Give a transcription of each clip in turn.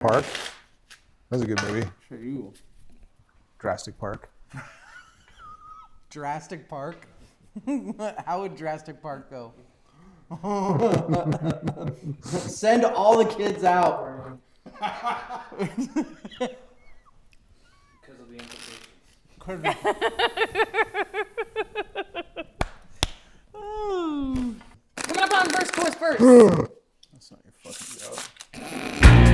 Park. That's a good movie. For you. Jurassic Park. Jurassic Park? How would Jurassic Park go? Send all the kids out. Because of the implications. Coming up on First Course First. That's not your fucking joke.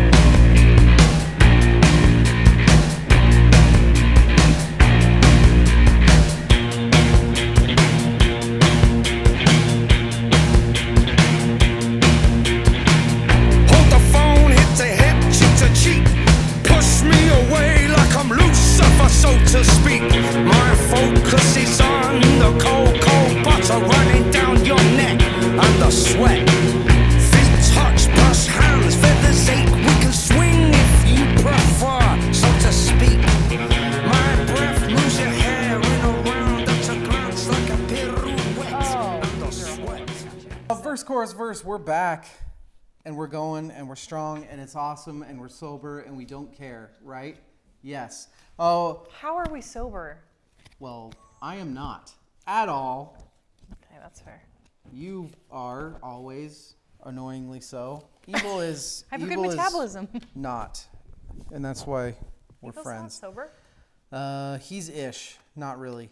Hold the phone, hit the hip, cheek to cheek. Push me away like I'm Lucifer, so to speak. My focus is on the cold, cold butter running down your neck and the sweat. Feet touch, brush hands, feathers ache. We can swing if you prefer, so to speak. My breath moves your hair in a round at a glance like a pirouette and the sweat. First Chorus Verse, we're back. And we're going, and we're strong, and it's awesome, and we're sober, and we don't care, right? Yes. Oh, How are we sober? well, I am not at all. Okay, that's fair. You are always annoyingly so. Evil is. I have a good evil is metabolism. Not, and that's why we're Evil's friends. not sober. He's ish, not really.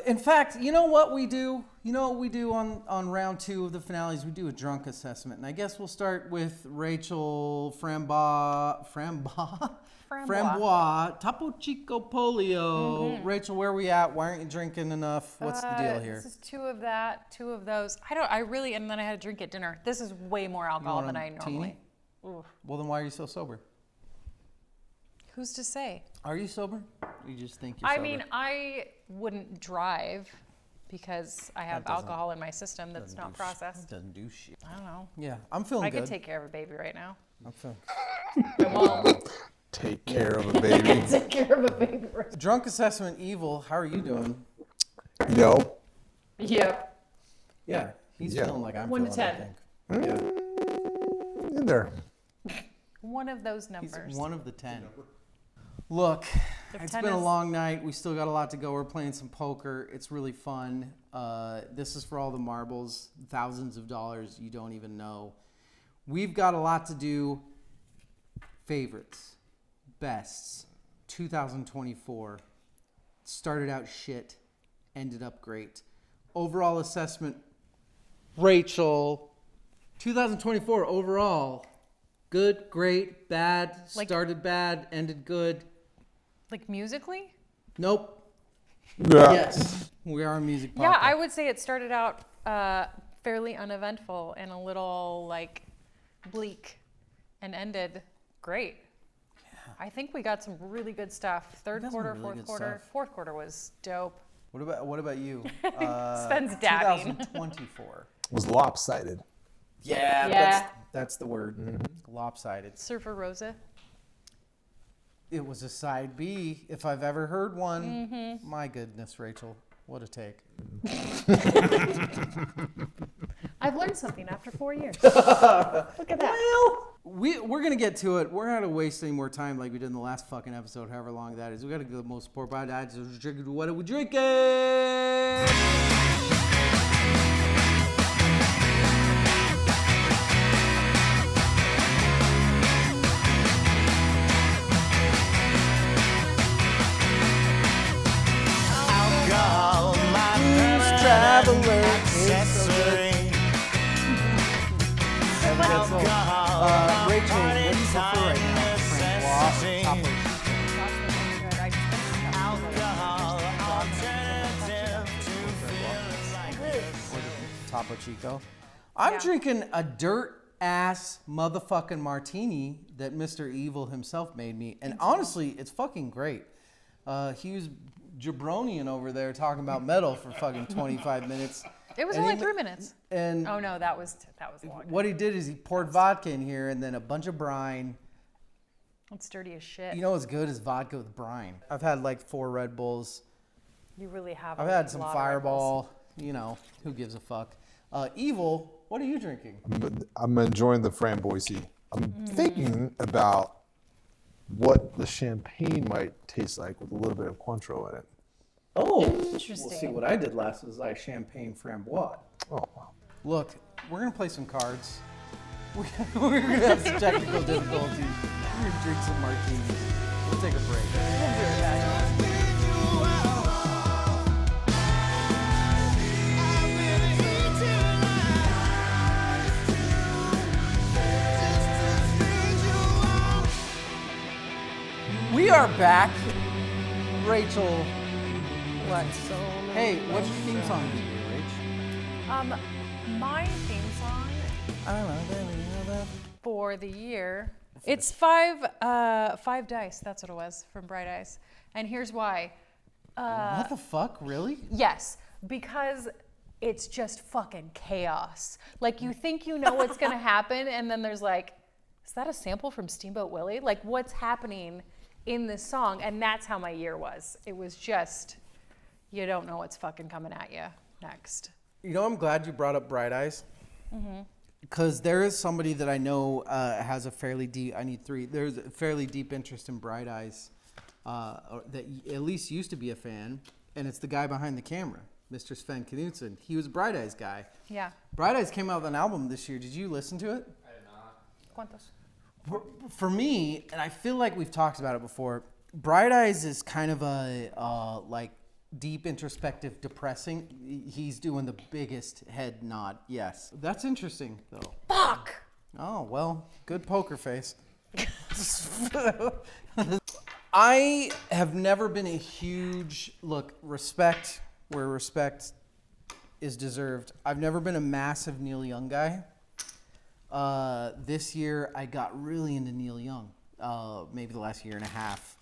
In fact, you know what we do? You know what we do on round 2 of the finales? We do a drunk assessment. And I guess we'll start with Rachel Frambois, Topo Chico Polio. Mm-hmm. Rachel, where are we at? Why aren't you drinking enough? What's the deal here? This is 2 of that, 2 of those. And then I had a drink at dinner. This is way more alcohol want than a I normally. Oof. Well, then why are you so sober? Who's to say? Are you sober? You just think you're I sober? mean, I wouldn't drive because I have That doesn't- alcohol in my system that's not processed. Doesn't do shit. I don't know. Yeah, I'm feeling I good. could take care of a baby right now. I'm feeling. I won't. Take care of a baby. Take care of a baby right Drunk assessment, Evil. How are you doing? Yo. Yep. Yeah, he's Yeah. feeling like I'm 1 to feeling. 10. I think. Yeah. In there. One of those He's numbers. one of the 10. Look, If it's 10 been a is- long night. We still got a lot to go. We're playing some poker. It's really fun. This is for all the marbles, thousands of dollars you don't even know. We've got a lot to do. Favorites, bests, 2024. Started out shit, ended up great. Overall assessment, Rachel, 2024 overall. Good, great, bad, Like- started bad, ended good. Like musically? Nope. Yeah. Yes. We are a music podcast. Yeah, I would say it started out fairly uneventful and a little like bleak and ended great. Yeah. I think we got some really good stuff. Third got some quarter, really fourth good quarter. stuff. Fourth quarter was dope. What about you? Sven's dabbing. 2024. Was lopsided. Yeah, Yeah. that's the word. Lopsided. Surfer Rosa. It was a side B, if I've ever heard one. My goodness, Rachel, what a take. I've learned something after 4 years. Look at that. Well, we're gonna get to it. We're not gonna waste any more time like we did in the last fucking episode, however long that is. We gotta go most support by that. So what are we drinking? Alcohol, my Traveler. accessory. Rachel, what do you prefer right now? Francois, Topo Alcohol, alternative to feeling like Topo Chico. I'm Yeah. drinking a dirt ass motherfucking martini that Mr. Evil himself made me, and honestly, it's fucking great. He was jabronian over there talking about metal for fucking 25 minutes. It was And only he- 3 minutes. And Oh no, that was long. what he did is he poured vodka in here and then a bunch of brine. It's dirty as shit. You know what's good is vodka with brine. I've had like 4 Red Bulls. You really have. I've a had some lot of Red Bulls. Fireball. You know, who gives a fuck? Evil, what are you drinking? But I'm enjoying the framboise. I'm thinking about what the champagne might taste like with a little bit of Cointreau in it. Oh, we'll see Interesting. what I did last was I champagne framboise. Oh, wow. Look, we're gonna play some cards. We're gonna have some technical difficulties. We're gonna drink some martinis. We'll take a break. We are back. Rachel, What? hey, what's your theme song this year, Rach? My theme song I don't know. for the year. It's five dice. That's what it was from Bright Eyes. And here's why. What the fuck, really? Yes, because it's just fucking chaos. Like you think you know what's gonna happen, and then there's like, is that a sample from Steamboat Willie? Like what's happening in this song? And that's how my year was. It was just, you don't know what's fucking coming at you next. You know, I'm glad you brought up Bright Eyes. Because there is somebody that I know has a fairly deep, there's a fairly deep interest in Bright Eyes that at least used to be a fan. And it's the guy behind the camera, Mr. Sven Knudsen. He was a Bright Eyes guy. Yeah. Bright Eyes came out with an album this year. Did you listen to it? ¿Cuántos? For me, and I feel like we've talked about it before, Bright Eyes is kind of a like deep, introspective, depressing. He's doing the biggest head nod. Yes, that's interesting though. Fuck! Oh well, good poker face. I have never been a huge respect where respect is deserved. I've never been a massive Neil Young guy. This year I got really into Neil Young, maybe the last year and a half.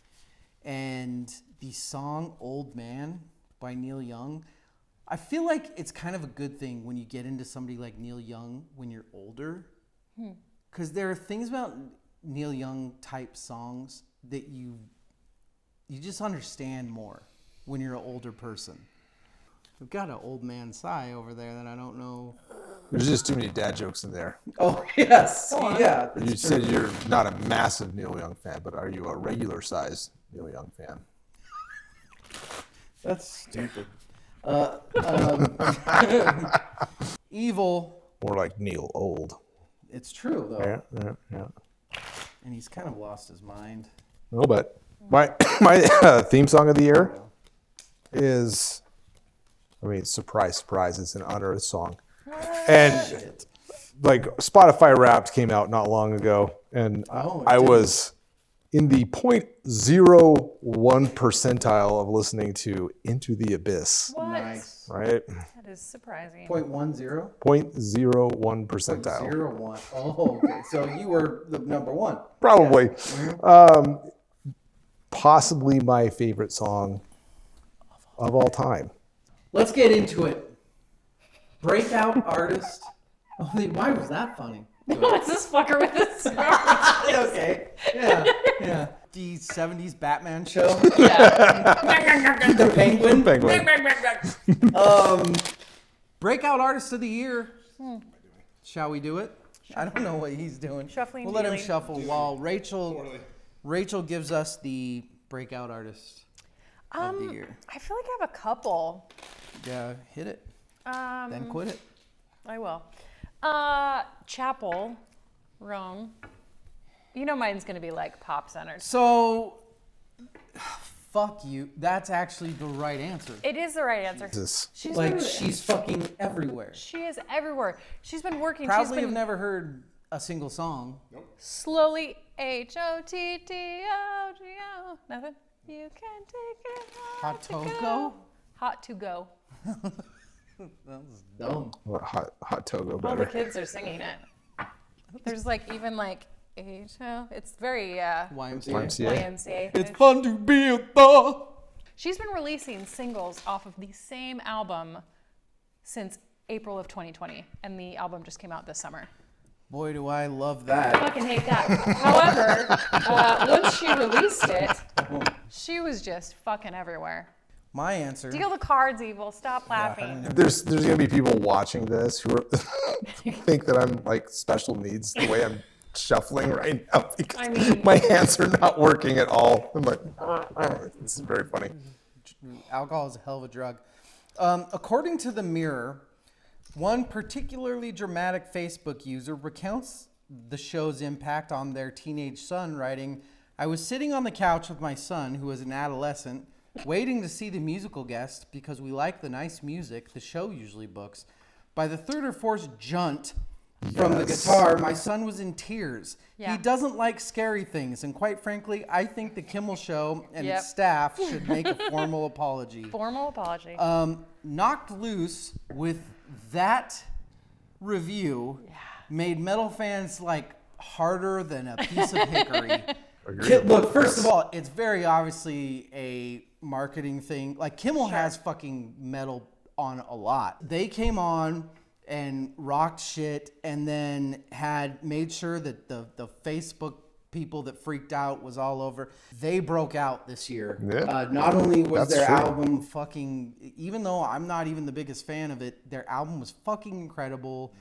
And the song Old Man by Neil Young, I feel like it's kind of a good thing when you get into somebody like Neil Young when you're older. Because there are things about Neil Young type songs that you just understand more when you're an older person. We've got an old man sigh over there that I don't know. There's just too many dad jokes in there. Oh, yes. Yeah. You said you're not a massive Neil Young fan, but are you a regular sized Neil Young fan? That's stupid. Evil. More like Neil Old. It's true, though. Yeah. And he's kind of lost his mind. No, but my theme song of the year is, surprise, surprise, it's an unearthed song. And like Spotify Wrapped came out not long ago, and I was in the 0.01 percentile of listening to Into the Abyss. What? Nice. Right? That is surprising. 0.10? 0.01 percentile. 0.01. Oh, okay. So you were the number one. Probably. Possibly my favorite song of all time. Let's get into it. Breakout artist. Oh, why was that funny? What's this fucker with this? Okay. Yeah. The 70s Batman show. Yeah. The Penguin. Penguin. Breakout artist of the year. Shall we do it? I don't know what he's doing. Shuffling, We'll let him dealing. shuffle while Rachel gives us the breakout artist of the year. I feel like I have a couple. Yeah, hit it. Then quit it. I will. Chapel, Rome. You know mine's gonna be like pop centered. So, fuck you. That's actually the right answer. It is the right answer. Jesus. She's Like, been, she's fucking everywhere. she is everywhere. She's been working. Proudly she's have been never heard a single song. slowly HOTTOGO. Nothing. You can take it. Hot to Togo? go. Hot to go. That was dumb. What hot Togo All the better? kids are singing it. There's like even like HO. It's very YMCA. YMCA. YMCA. It's fun to be a thug. She's been releasing singles off of the same album since April of 2020, and the album just came out this summer. Boy, do I love that. Fucking hate that. However, once she released it, she was just fucking everywhere. My answer. Deal the cards, Evil. Stop laughing. There's gonna be people watching this who are think that I'm like special needs the way I'm shuffling right now because I mean- my hands are not working at all. I'm like, it's very funny. Alcohol is a hell of a drug. According to the Mirror, one particularly dramatic Facebook user recounts the show's impact on their teenage son, writing, "I was sitting on the couch with my son, who was an adolescent, waiting to see the musical guest because we like the nice music the show usually books. By the third or fourth junt from the guitar, my son was in tears. Yeah. He doesn't like scary things, and quite frankly, I think the Kimmel Show and Yep. its staff should make a formal apology." Formal apology. Knocked loose with that review made metal fans like harder than a piece of hickory. Look, first of all, it's very obviously a marketing thing. Like Kimmel has fucking metal on a lot. They came on and rocked shit and then had made sure that the Facebook people that freaked out was all over. They broke out this year. Yeah. Not only was That's their true. album fucking, even though I'm not even the biggest fan of it, their album was fucking incredible.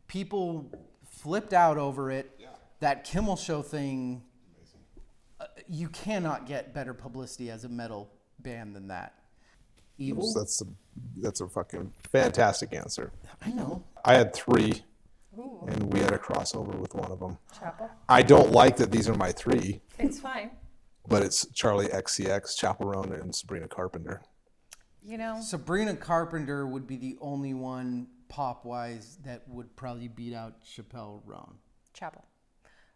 People flipped out over it. That Kimmel Show thing, you cannot get better publicity as a metal band than that. Evil? That's a fucking fantastic answer. I know. I had 3, and we had a crossover with one of them. Chapel. I don't like that these are my 3, It's fine. but it's Charlie XCX, Chapel Roan, and Sabrina Carpenter. You know, Sabrina Carpenter would be the only one pop-wise that would probably beat out Chappelle Roan. Chapel.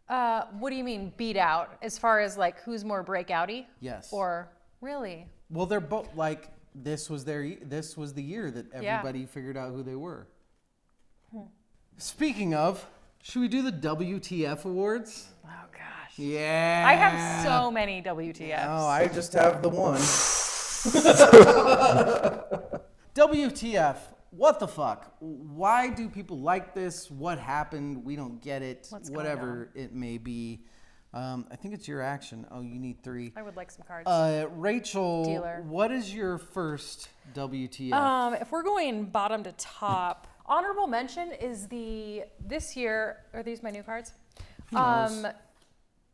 What do you mean beat out? As far as like who's more breakouty? Yes. Or really? Well, they're both like this was the year that everybody figured out who they were. Speaking of, should we do the WTF awards? Oh gosh. Yeah. I have so many WTFs. Oh, I just have the one. WTF. What the fuck? Why do people like this? What happened? We don't get it. What's going Whatever it may be. I think it's your action. Oh, you need 3. I would like some cards. Rachel, Dealer. what is your first WTF? If we're going bottom to top, honorable mention is this year, are these my new cards?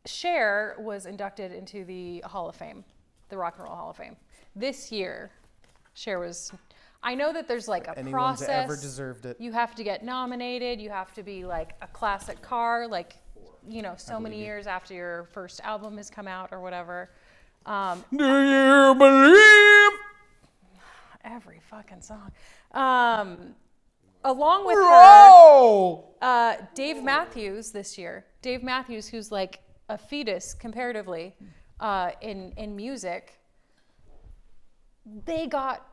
Cher was inducted into the Hall of Fame, the Rock and Roll Hall of Fame. This year, Cher was, I know that there's like a Anyone's process. ever deserved it. You have to get nominated. You have to be like a classic car, like, you know, so many years after your first album has come out or whatever. Do you believe? Every fucking song. Along with her, Oh! Dave Matthews this year. Dave Matthews, who's like a fetus comparatively in music. They got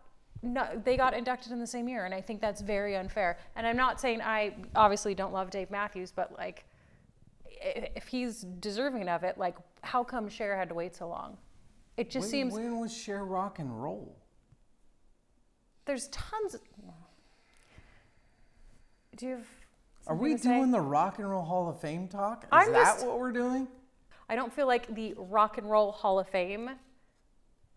inducted in the same year, and I think that's very unfair. And I'm not saying I obviously don't love Dave Matthews, but like, if he's deserving of it, like, how come Cher had to wait so long? It just seems When was Cher rock and roll? there's tons. Do you have Are we something to say? doing the Rock and Roll Hall of Fame talk? Is I'm that just- what we're doing? I don't feel like the Rock and Roll Hall of Fame,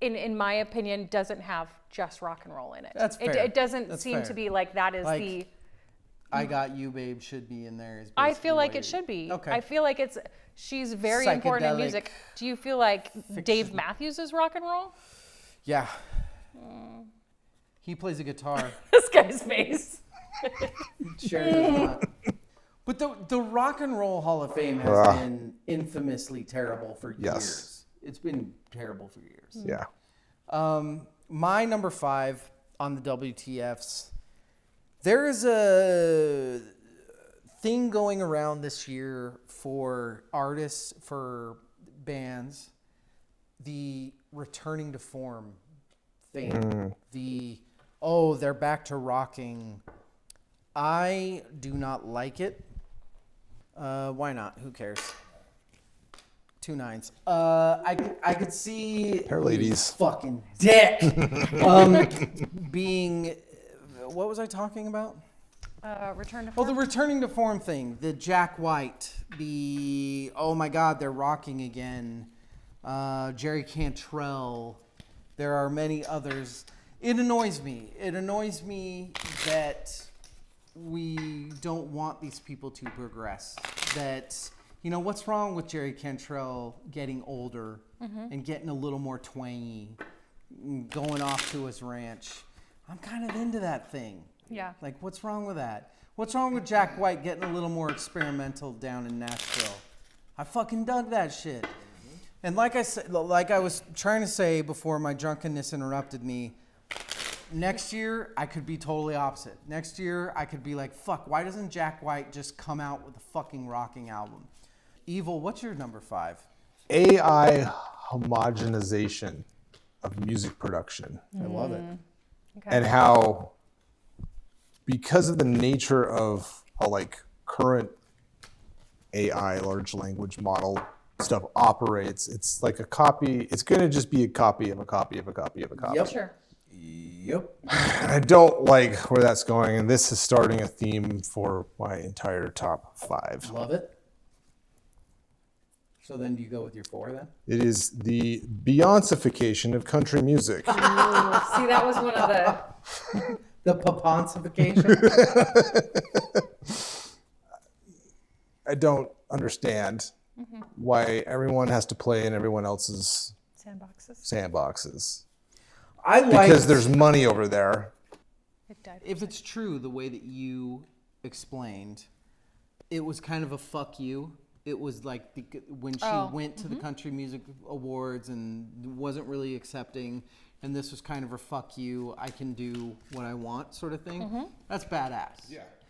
in my opinion, doesn't have just rock and roll in it. That's fair. It doesn't That's seem fair. to be like that is Like, the. I Got You, Babe should be in there. Is I basically feel like what it should be. Okay. I feel like she's very important in Psychedelic music. Do you feel like Dave Matthews is rock and roll? Yeah. He plays a guitar. This guy's face. Cher does not. But the Rock and Roll Hall of Fame has been infamously terrible for years. It's been terrible for years. Yeah. My number 5 on the WTFs. There is a thing going around this year for artists, for bands, the returning to form thing. They're back to rocking. I do not like it. Why not? Who cares? 2 9s. I could see Hair ladies. fucking dick being. What was I talking about? Return to Oh, form. the returning to form thing. The Jack White. The oh my God, they're rocking again. Jerry Cantrell. There are many others. It annoys me. It annoys me that we don't want these people to progress. That you know, what's wrong with Jerry Cantrell getting older and getting a little more twangy, going off to his ranch? I'm kind of into that thing. Yeah. Like, what's wrong with that? What's wrong with Jack White getting a little more experimental down in Nashville? I fucking dug that shit. And like I said, like I was trying to say before my drunkenness interrupted me, next year I could be totally opposite. Next year I could be like, fuck, why doesn't Jack White just come out with a fucking rocking album? Evil, what's your number 5? AI homogenization of music production. I love it. Okay. And how, because of the nature of how like current AI, large language model stuff operates, it's like a copy. It's going to just be a copy of a copy of a copy of a copy. Yep. Sure. Yep. And I don't like where that's going, and this is starting a theme for my entire top 5. Love it. So then do you go with your 4 then? It is the Beyonce-fication of country music. See, that was one of the. The paponsification? I don't understand why everyone has to play in everyone else's Sandboxes. sandboxes. I like Because there's money over there. It died. if it's true the way that you explained, it was kind of a fuck you. It was like when she went to the Country Music Awards and wasn't really accepting, and this was kind of her fuck you, I can do what I want sort of thing. That's badass.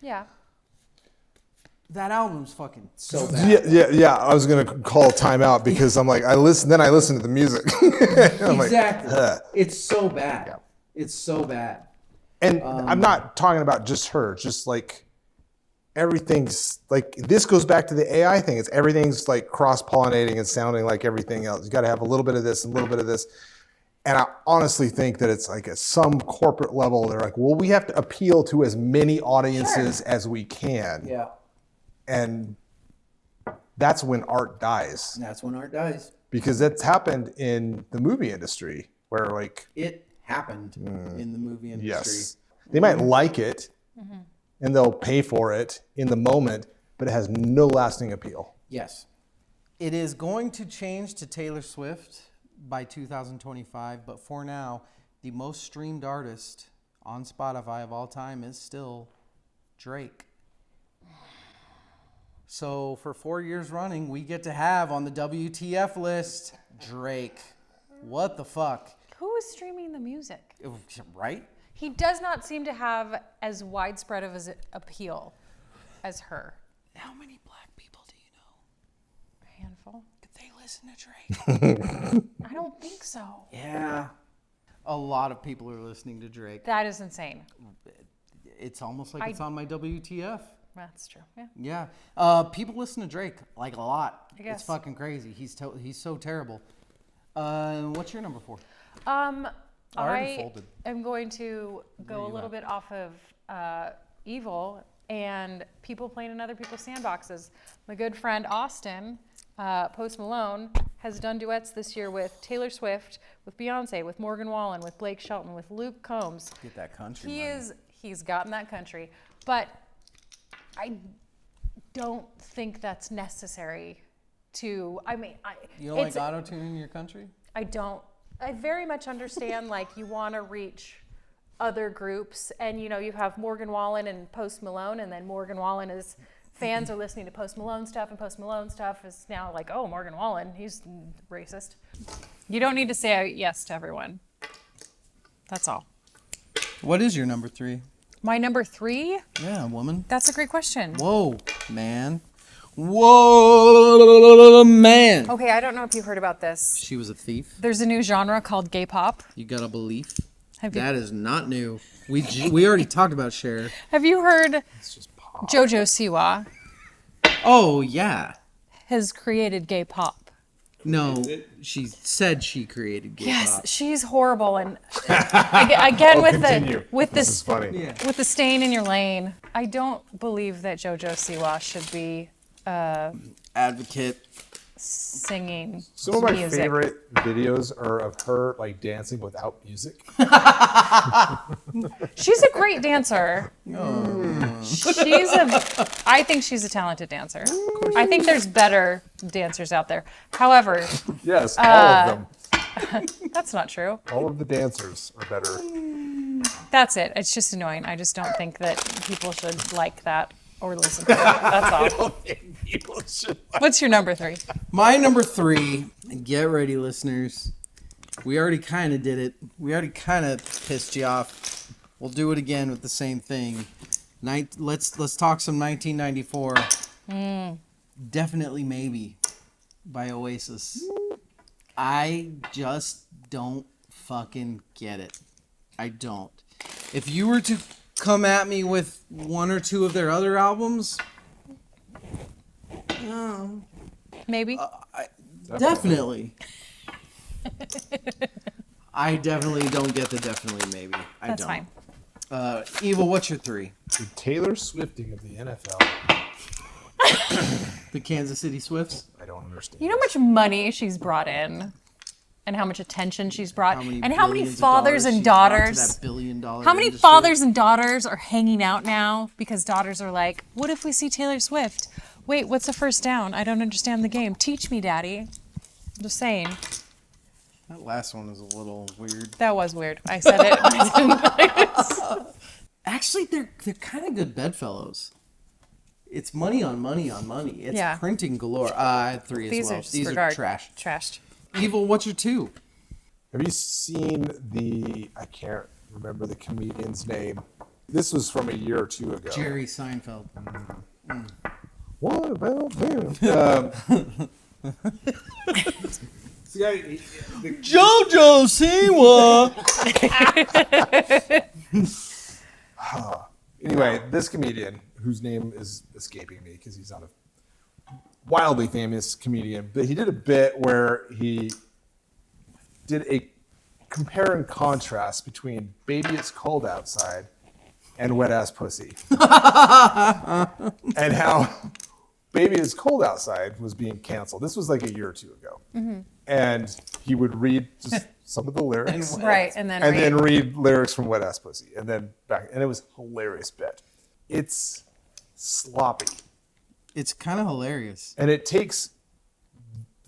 Yeah. That album's fucking so bad. Yeah. I was gonna call a timeout because I'm like, I listen to the music. I'm like, Exactly. "Ugh." It's so bad. It's so bad. And I'm not talking about just her, just like everything's like, this goes back to the AI thing. It's everything's like cross-pollinating and sounding like everything else. You got to have a little bit of this, and a little bit of this. And I honestly think that it's like at some corporate level, they're like, well, we have to appeal to as many audiences as we can. Yeah. And that's when art dies, That's when art dies. because that's happened in the movie industry where like, It happened in the movie industry. yes, they might like it and they'll pay for it in the moment, but it has no lasting appeal. Yes. It is going to change to Taylor Swift by 2025, but for now, the most streamed artist on Spotify of all time is still Drake. So for 4 years running, we get to have on the WTF list Drake. What the fuck? Who is streaming the music? Right? He does not seem to have as widespread of an appeal as her. How many black people do you know? A handful. Did they listen to Drake? I don't think so. Yeah. A lot of people are listening to Drake. That is insane. It's almost like it's on my WTF. That's true. Yeah. Yeah. People listen to Drake like a lot. I guess. It's fucking crazy. He's so terrible. What's your number 4? Already I folded. am going to go a little bit off of Evil and people playing in other people's sandboxes. My good friend Austin, Post Malone, has done duets this year with Taylor Swift, with Beyonce, with Morgan Wallen, with Blake Shelton, with Luke Combs. Get that country money. He's gotten that country, but I don't think that's necessary to, You don't like auto-tune in your country? I don't. I very much understand, like, you want to reach other groups, and, you know, you have Morgan Wallen and Post Malone, and then Morgan Wallen is, fans are listening to Post Malone stuff, and Post Malone stuff is now like, oh, Morgan Wallen, he's racist. You don't need to say yes to everyone. That's all. What is your number 3? My number 3? Yeah, woman. That's a great question. Whoa, man. Whoa, man. Okay, I don't know if you've heard about this. She was a thief. There's a new genre called gay pop. You got a belief? Have you, That is not new. We already talked about Cher. have you heard JoJo Siwa Oh, yeah. has created gay pop? No, she said she created gay Yes, pop. she's horrible, and again continue. with This this is funny. Yeah. with the stain in your lane. I don't believe that JoJo Siwa should be Advocate. singing Some of my music. favorite videos are of her like dancing without music. She's a great dancer. I think she's a talented dancer. I think there's better dancers out there. However, Yes, all of them. that's not true. All of the dancers are better. That's it. It's just annoying. I just don't think that people should like that or listen to it. That's all. People should. What's your number 3? My number 3, get ready, listeners. We already kind of did it. We already kind of pissed you off. We'll do it again with the same thing. Let's talk some 1994. Definitely Maybe by Oasis. I just don't fucking get it. I don't. If you were to come at me with one or two of their other albums, Maybe. definitely. I definitely don't get the definitely maybe. I That's don't. fine. Evil, what's your 3? The Taylor Swifting of the NFL. The Kansas City Swifts? I don't understand. You know how much money she's brought in, and how much attention she's brought, and how many billions of fathers dollars and she's brought to daughters. that billion-dollar How many industry? fathers and daughters are hanging out now because daughters are like, "What if we see Taylor Swift? Wait, what's a first down? I don't understand the game. Teach me, Daddy." I'm just saying. That last one was a little weird. That was weird. I said it. And I didn't Actually, they're kind of good bedfellows. It's money on money on money. It's Yeah. printing galore. I had 3 These as well. are These are disregard. trash. Trashed. Evil, what's your 2? Have you seen I can't remember the comedian's name. This was from a year or two ago. Jerry Seinfeld. What about them? Jojo Siwa. Anyway, this comedian, whose name is escaping me because he's not a wildly famous comedian, but he did a bit where he did a compare and contrast between Baby It's Cold Outside and Wet Ass Pussy. And how Baby It's Cold Outside was being canceled. This was like a year or two ago. And he would read just some of the lyrics. Right, and then And then read lyrics from Wet Ass Pussy. And then back. And it was a hilarious bit. It's sloppy. It's kind of hilarious. And it takes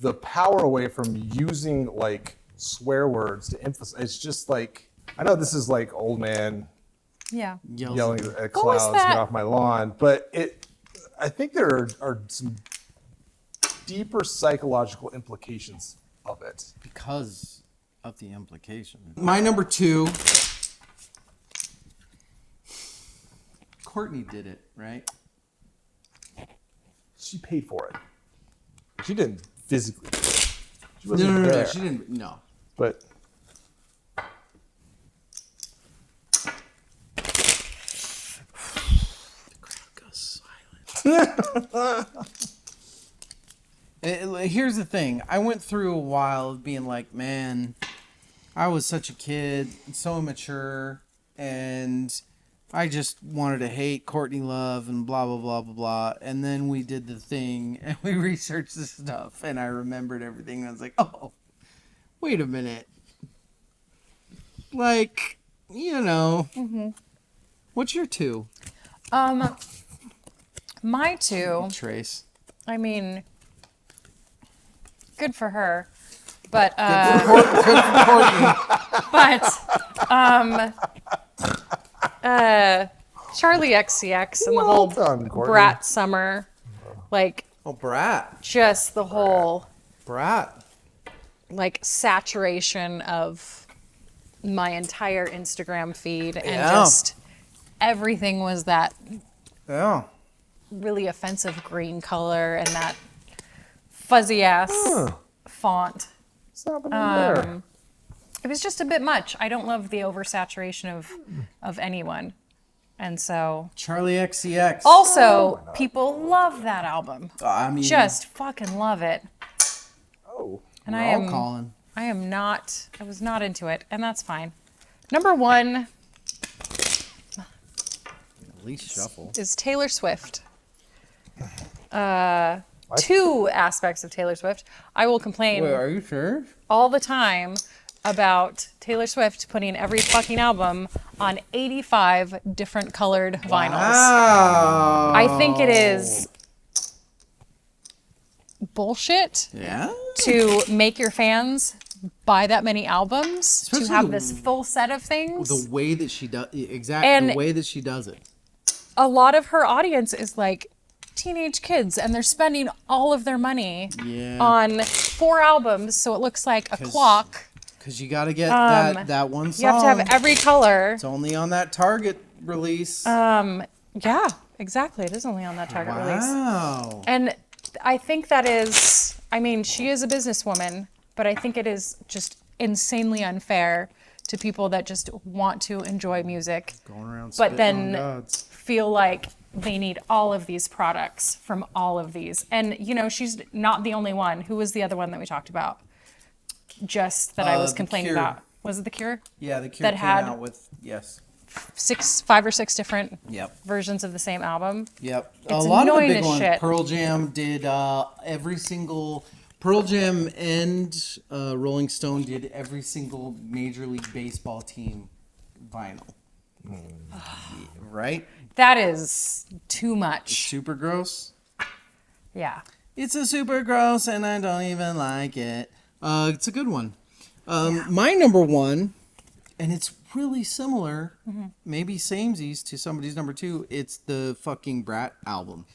the power away from using like swear words to emphasize. It's just like, I know this is like old man yeah. yelling at was clouds, that? get off my lawn. But I think there are some deeper psychological implications of it. Because of the implication. My number 2. Courtney did it, right? She paid for it. She didn't physically. She wasn't No, there. she didn't. No. But Goes silent. Here's the thing. I went through a while of being like, man, I was such a kid, so immature, and I just wanted to hate Courtney Love and blah, blah, blah, blah, blah. And then we did the thing, and we researched this stuff, and I remembered everything. And I was like, oh, wait a minute. Like, you know, what's your 2? My 2. Trace. I mean, good for her, but Charlie XCX and the whole done, Courtney. Brat summer, like Oh, Brat. just the whole Brat. like saturation of my entire Instagram feed, and Yeah. just everything was that Yeah. really offensive green color and that fuzzy ass font. it's happening there. It was just a bit much. I don't love the oversaturation of anyone. And so Charlie XCX. also people love that album. I mean, Just fucking love it. Oh. And we're I all am calling. I was not into it, and that's fine. Number 1 At least shuffle. is Taylor Swift. two aspects of Taylor Swift. I will complain Wait, are you sure? all the time about Taylor Swift putting every fucking album on 85 different colored vinyls. Wow. I think it is bullshit Yeah. to make your fans buy that many albums Especially to have the- this full set of things. The way that she does exactly And- the way that she does it. A lot of her audience is like teenage kids, and they're spending all of their money Yeah. on 4 albums, so it looks like a clock. Because you got to get that one song. You have to have every color. It's only on that Target release. Yeah, exactly. It is only on that Target release. Wow. And I think that is, I mean, she is a businesswoman, but I think it is just insanely unfair to people that just want to enjoy music, Going around but spitting then on gods. feel like they need all of these products from all of these. And, you know, she's not the only one. Who was the other one that we talked about? Just that I was The complaining Cure. about. Was it The Cure? Yeah, the Cure that came had- out with yes. 5 or 6 different Yep. versions of the same album. Yep. It's a lot of the annoying big as ones. shit. Pearl Jam did every single Pearl Jam and Rolling Stone did every single Major League Baseball team vinyl. Right? That is too much. Super gross. Yeah. It's a super gross and I don't even like it. It's a good one. My number one, and it's really similar, maybe samesies to somebody's number 2. It's the fucking Brat album.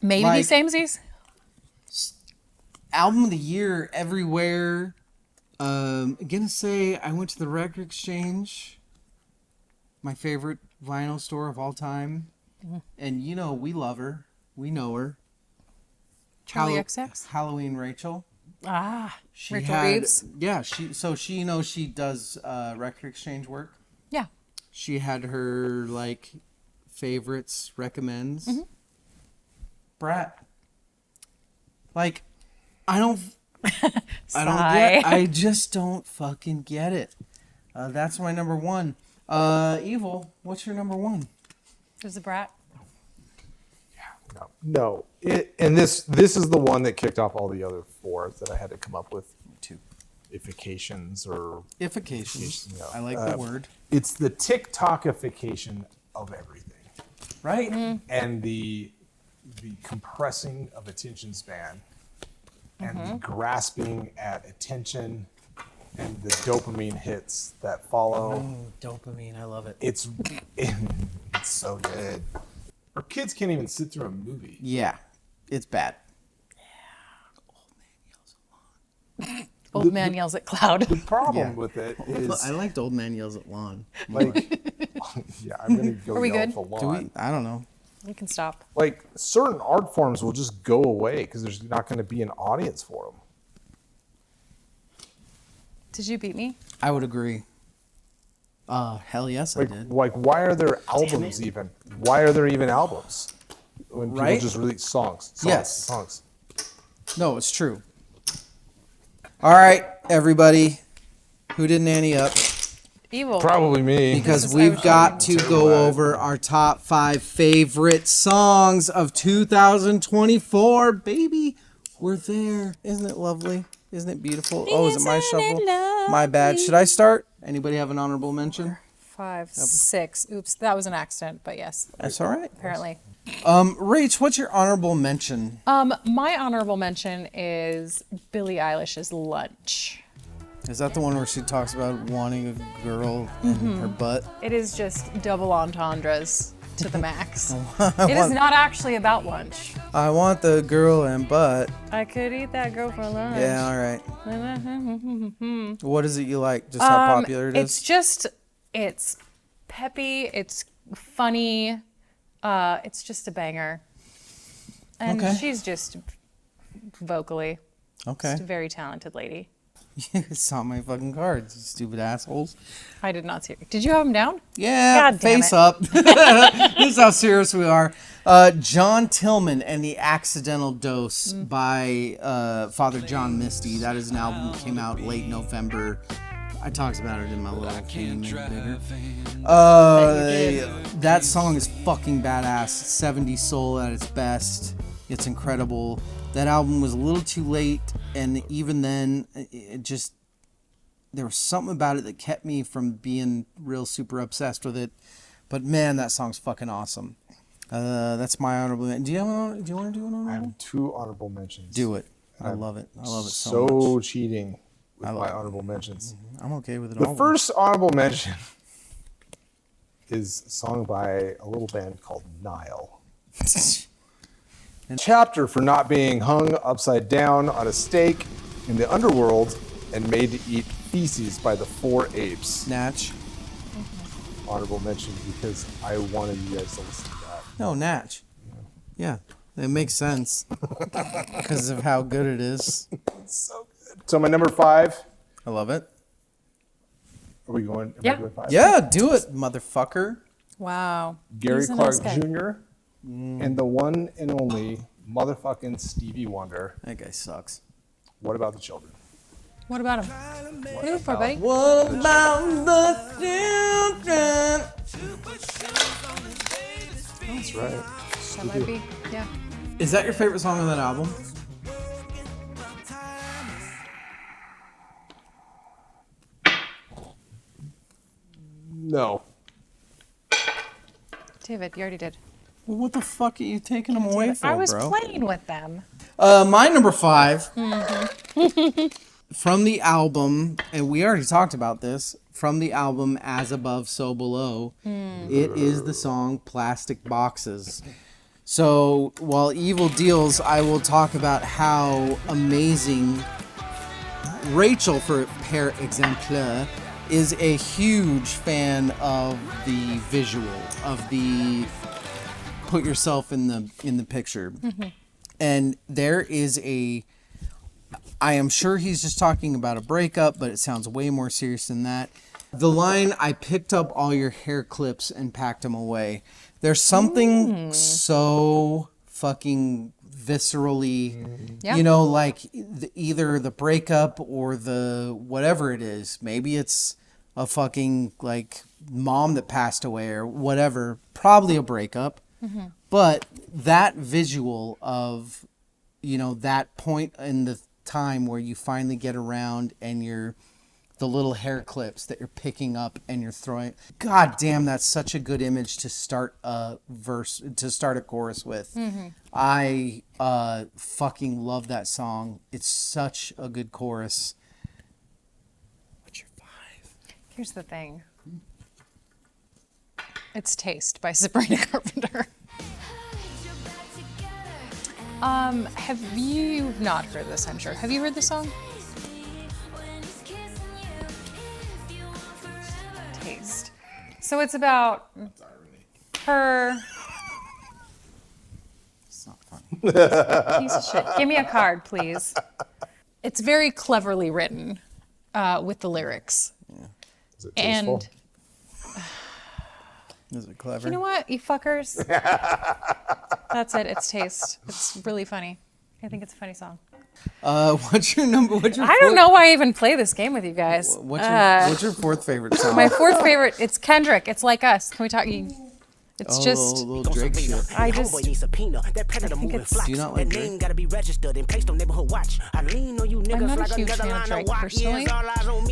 Maybe Like- samesies? Album of the year everywhere. Gonna say I went to the Record Exchange, my favorite vinyl store of all time, and you know we love her, we know her. Charlie Hallow- XX? Halloween Rachel. Ah, She Rachel had, Reeves? yeah. She you know she does Record Exchange work. Yeah. She had her like favorites recommends. Brat. Like, I don't Sigh. get. I just don't fucking get it. That's my number one. Evil. What's your number one? There's a brat. No. And this is the one that kicked off all the other 4 that I had to come up with. Two. Ifications or Ification. Yeah. I like the word. it's the TikTokification of everything. Right. And the compressing of attention span and the grasping at attention and the dopamine hits that follow. Oh, dopamine. I love it. It's so good. Our kids can't even sit through a movie. Yeah. It's bad. Old man yells at cloud. The problem Yeah. with it is I liked Old Man Yells at Lawn. like, yeah, I'm gonna go Are we yell good? at the Do lawn. we? I don't know. We can stop. Like certain art forms will just go away because there's not going to be an audience for them. Did you beat me? I would agree. Hell yes, I did. Like why are there albums even? Why are there even albums when people Right? just release songs? Yes. songs. No, it's true. All right, everybody, who did Nanny up? Evil. Probably me. Because I we've was got to so go glad. over our top 5 favorite songs of 2024. Baby, we're there. Isn't it lovely? Isn't it beautiful? Oh, is it my Isn't it shuffle? My bad. Should I start? Anybody have an honorable mention? 5, 6. Oops, that was an accident, but yes, That's all right. apparently. Rach, what's your honorable mention? My honorable mention is Billie Eilish's Lunch. Is that the one where she talks about wanting a girl in her butt? It is just double entendres to the max. It is not actually about lunch. I want the girl and butt. I could eat that girl for lunch. Yeah, all right. What is it you like? Just how popular it It's is? just, it's peppy, it's funny, it's just a banger. And Okay. she's just vocally Okay. just a very talented lady. You saw my fucking cards, you stupid assholes. I did not see her. Did you have him down? Yeah, God damn face it. up. This is how serious we are. John Tillman and the Accidental Dose by Father John Misty. That is an album that came out late November. I talked about it in my little thing, made it bigger. That song is fucking badass. 70s soul at its best. It's incredible. That album was a little too late, and even then, it just there was something about it that kept me from being real super obsessed with it. But man, that song's fucking awesome. That's my honorable mention. Do you want to do an honorable? I have 2 honorable mentions. Do it. I love it. I love it so much. Cheating with my honorable mentions. I'm okay with it The all. first honorable mention is a song by a little band called Nile. Chapter for not being hung upside down on a stake in the underworld and made to eat feces by the 4 apes. Natch. Honorable mention because I wanted you guys to listen to that. No, Natch. Yeah, it makes sense because of how good it is. It's so good. So my number 5. I love it. Are we going? Am I Yeah. doing 5? Yeah, do it, motherfucker. Wow. Gary He's a Clark nice guy. Jr. And the one and only motherfucking Stevie Wonder. That guy sucks. What about the children? What about him? Who for, buddy? What about the children? That's right. That might be. Yeah. Is that your favorite song on that album? No. David, you already did. Well, what the fuck are you taking them away from, I was bro? playing with them. My number 5 from the album, and we already talked about this, from the album As Above, So Below, it is the song Plastic Boxes. So while Evil deals, I will talk about how amazing Rachel, for per exemple, is a huge fan of the visual, of the put yourself in the picture. And there is I am sure he's just talking about a breakup, but it sounds way more serious than that. The line, I picked up all your hair clips and packed them away. There's something so fucking viscerally, Yeah. you know, like either the breakup or the whatever it is. Maybe it's a fucking like mom that passed away or whatever. Probably a breakup. But that visual of, you know, that point in the time where you finally get around and the little hair clips that you're picking up and you're throwing. God damn, that's such a good image to start a chorus with. I fucking love that song. It's such a good chorus. What's your 5? Here's the thing. It's Taste by Sabrina Carpenter. Have you not heard this, I'm sure. Have you heard this song? Taste. So it's about her. It's not fun. Piece of shit. Give me a card, please. It's very cleverly written with the lyrics. Is it tasteful? And Is it clever? you know what, you fuckers? That's it. It's Taste. It's really funny. I think it's a funny song. What's your number? What's your I don't know why I even play this game with you guys. What's your 4th favorite song? My 4th favorite, it's Kendrick. It's Like Us. Can we talk? It's just, little Drake shit. I think it's, Do you not like Drake? I'm not a huge fan of Drake personally.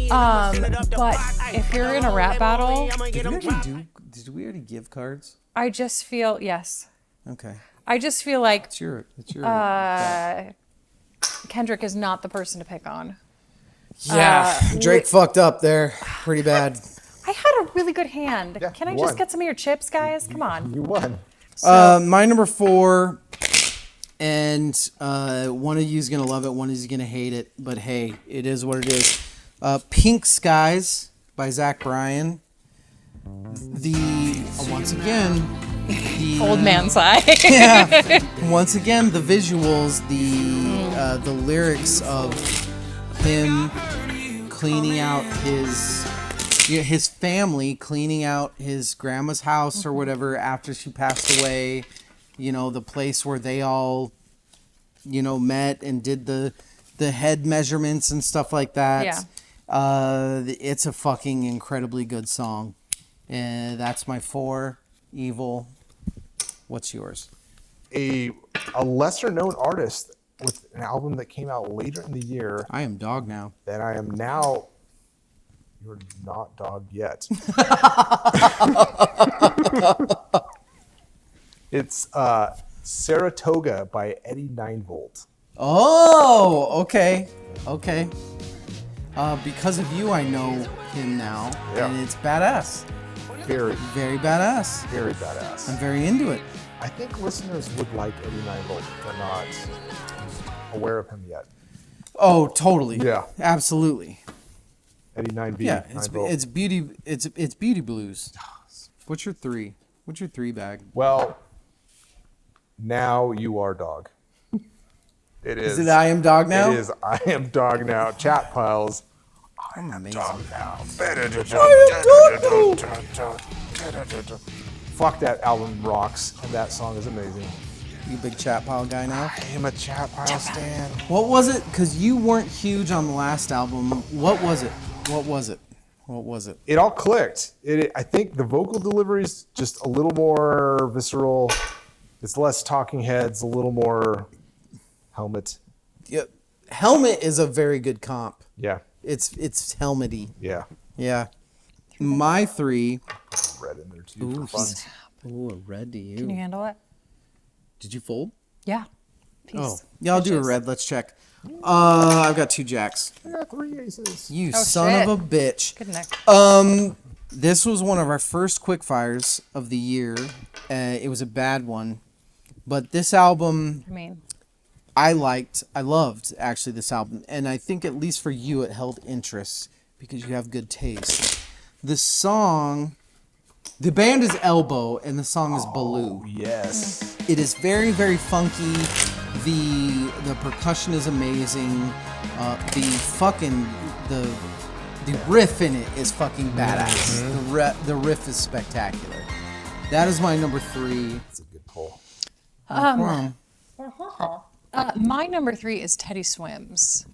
But if you're in a rap battle, Did we already give cards? I just feel, yes. Okay. I just feel like It's your Kendrick is not the person to pick on. yeah. Drake fucked up there pretty bad. I had a really good hand. Yeah, Can I you just won. get some of your chips, guys? Come on. You won. My number 4, and one of you is gonna love it, one of you is gonna hate it, but hey, it is what it is. Pink Skies by Zach Bryan. Once again, the Old man sigh. yeah. Once again, the visuals, the lyrics of him cleaning out his family, cleaning out his grandma's house or whatever after she passed away. You know, the place where they all, you know, met and did the head measurements and stuff like that. Yeah. It's a fucking incredibly good song. And that's my 4. Evil. What's yours? A a lesser known artist with an album that came out later in the year I am dog now. than I am now. You're not dog yet. It's Saratoga by Eddie 9V. Oh, okay. Okay. Because of you, I know him now. Yeah. And it's badass. Very, Very badass. very badass. I'm very into it. I think listeners would like Eddie 9V if they're not aware of him yet. Oh, totally. Yeah. Absolutely. Eddie 9V. Yeah, 9V. it's beauty blues. What's your three? What's your three bag? Well, now you are dog. It is. Is it I am dog now? It is I am dog now. Chat piles. I'm amazing. Dog now. Fuck, that album rocks, and that song is amazing. You big chat pile guy now? I am a chat pile stan. What was it? Because you weren't huge on the last album. What was it? What was it? What was it? It all clicked. I think the vocal delivery is just a little more visceral. It's less talking heads, a little more Helmet. Yeah, Helmet is a very good comp. Yeah. It's helmety. Yeah. Yeah. My three. Red in there too. For fun. Ooh, a red to you. Can you handle it? Did you fold? Yeah. Peace. Oh, yeah. I'll do a Bitches. red. Let's check. I've got two jacks. I got 3 aces. You Oh, son shit. of a bitch. Good nick. This was one of our first quick fires of the year. It was a bad one, but this album I mean, I loved actually this album, and I think at least for you it held interest because you have good taste. The song, the band is Elbow, and the song is Baloo. Yes. It is very, very funky. The percussion is amazing. The riff in it is fucking badass. The riff is spectacular. That is my number 3. That's a good pull. my number 3 is Teddy Swims.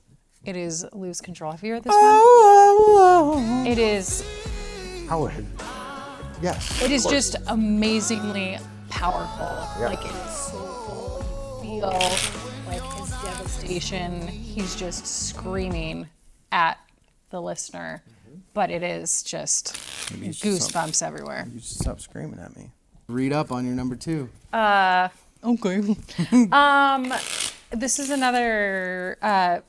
It is Lose Control. Have you heard this one? It is. Howard. Yes. It is just amazingly powerful. Yeah. Like it's soulful. You feel like his devastation. He's just screaming at the listener, but it is just goosebumps everywhere. You should stop screaming at me. Read up on your number 2. Okay. This is another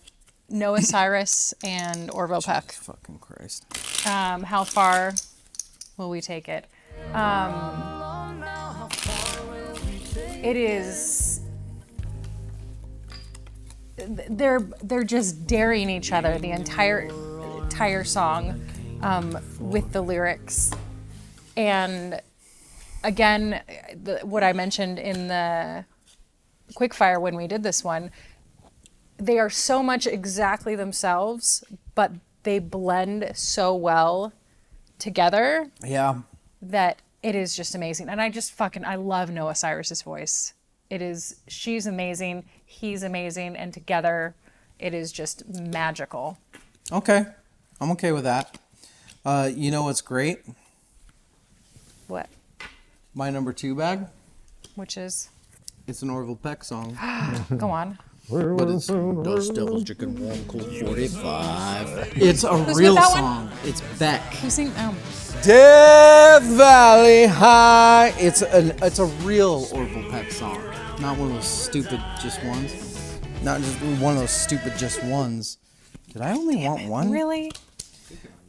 Noah Cyrus and Orville Peck. Fucking Christ. How far will we take it? It is. They're just daring each other the entire song with the lyrics, and again, what I mentioned in the quickfire when we did this one, they are so much exactly themselves, but they blend so well together Yeah. that it is just amazing. And I love Noah Cyrus's voice. She's amazing, he's amazing, and together it is just magical. Okay. I'm okay with that. You know what's great? What? My number 2 bag? Which is? It's an Orville Peck song. Go on. But it's Dust Devils Chicken Warm Cold 45. It's a Who's real with that one? song. It's Beck. Who's singing? Death Valley High. It's a real Orville Peck song. Not one of those stupid just ones. Not just one of those stupid just ones. Did I only want one? Really?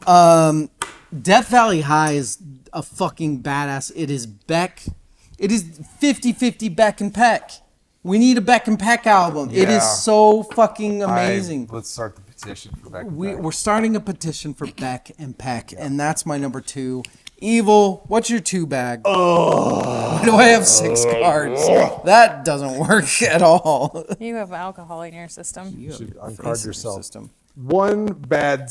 Death Valley High is a fucking badass. It is Beck. It is 50-50 Beck and Peck. We need a Beck and Peck album. It Yeah. is so fucking amazing. Let's start the petition for Beck. We're starting a petition for Beck and Peck, and that's my number 2. Evil, what's your 2 bag? Why do I have 6 cards? That doesn't work at all. You have alcohol in your system. You should have uncard face in your yourself. system. One bad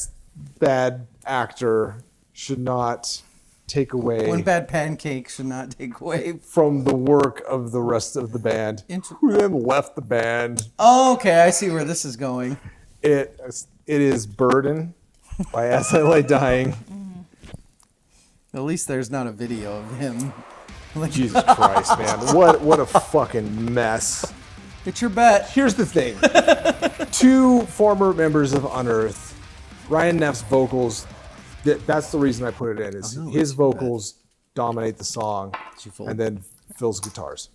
actor should not take away One bad pancake should not take away. from the work of the rest of the band, who then left the band. Oh, okay, I see where this is going. It is Burden by As I Lay Dying. At least there's not a video of him. Like, Jesus Christ, man. What a fucking mess. It's your bet. Here's the thing. 2 former members of Unearth, Ryan Neff's vocals, that's the reason I put it in, is his vocals dominate the song, and then Phil's guitars.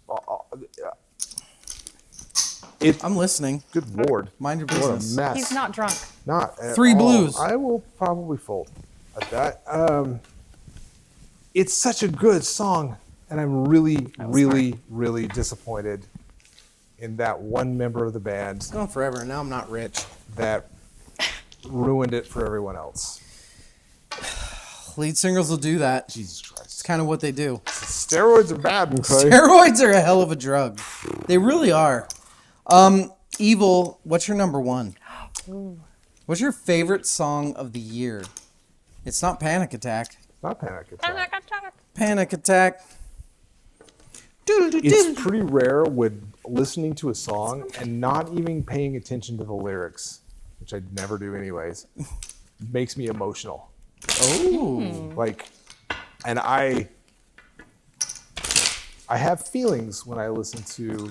I'm listening. Good Lord. Mind your What a business. mess. He's not drunk. Not at 3 all. blues. I will probably fold at that. It's such a good song, and I'm really, really, really disappointed in that one member of the band It's gone forever, and now I'm not rich. that ruined it for everyone else. Lead singers will do that. Jesus It's Christ. kind of what they do. Steroids are bad, McCoy. Steroids are a hell of a drug. They really are. Evil, what's your number 1? What's your favorite song of the year? It's not Panic Attack. Not Panic Attack. Panic Attack. It's pretty rare with listening to a song and not even paying attention to the lyrics, which I never do anyways, makes me emotional. Oh. Like, and I have feelings when I listen to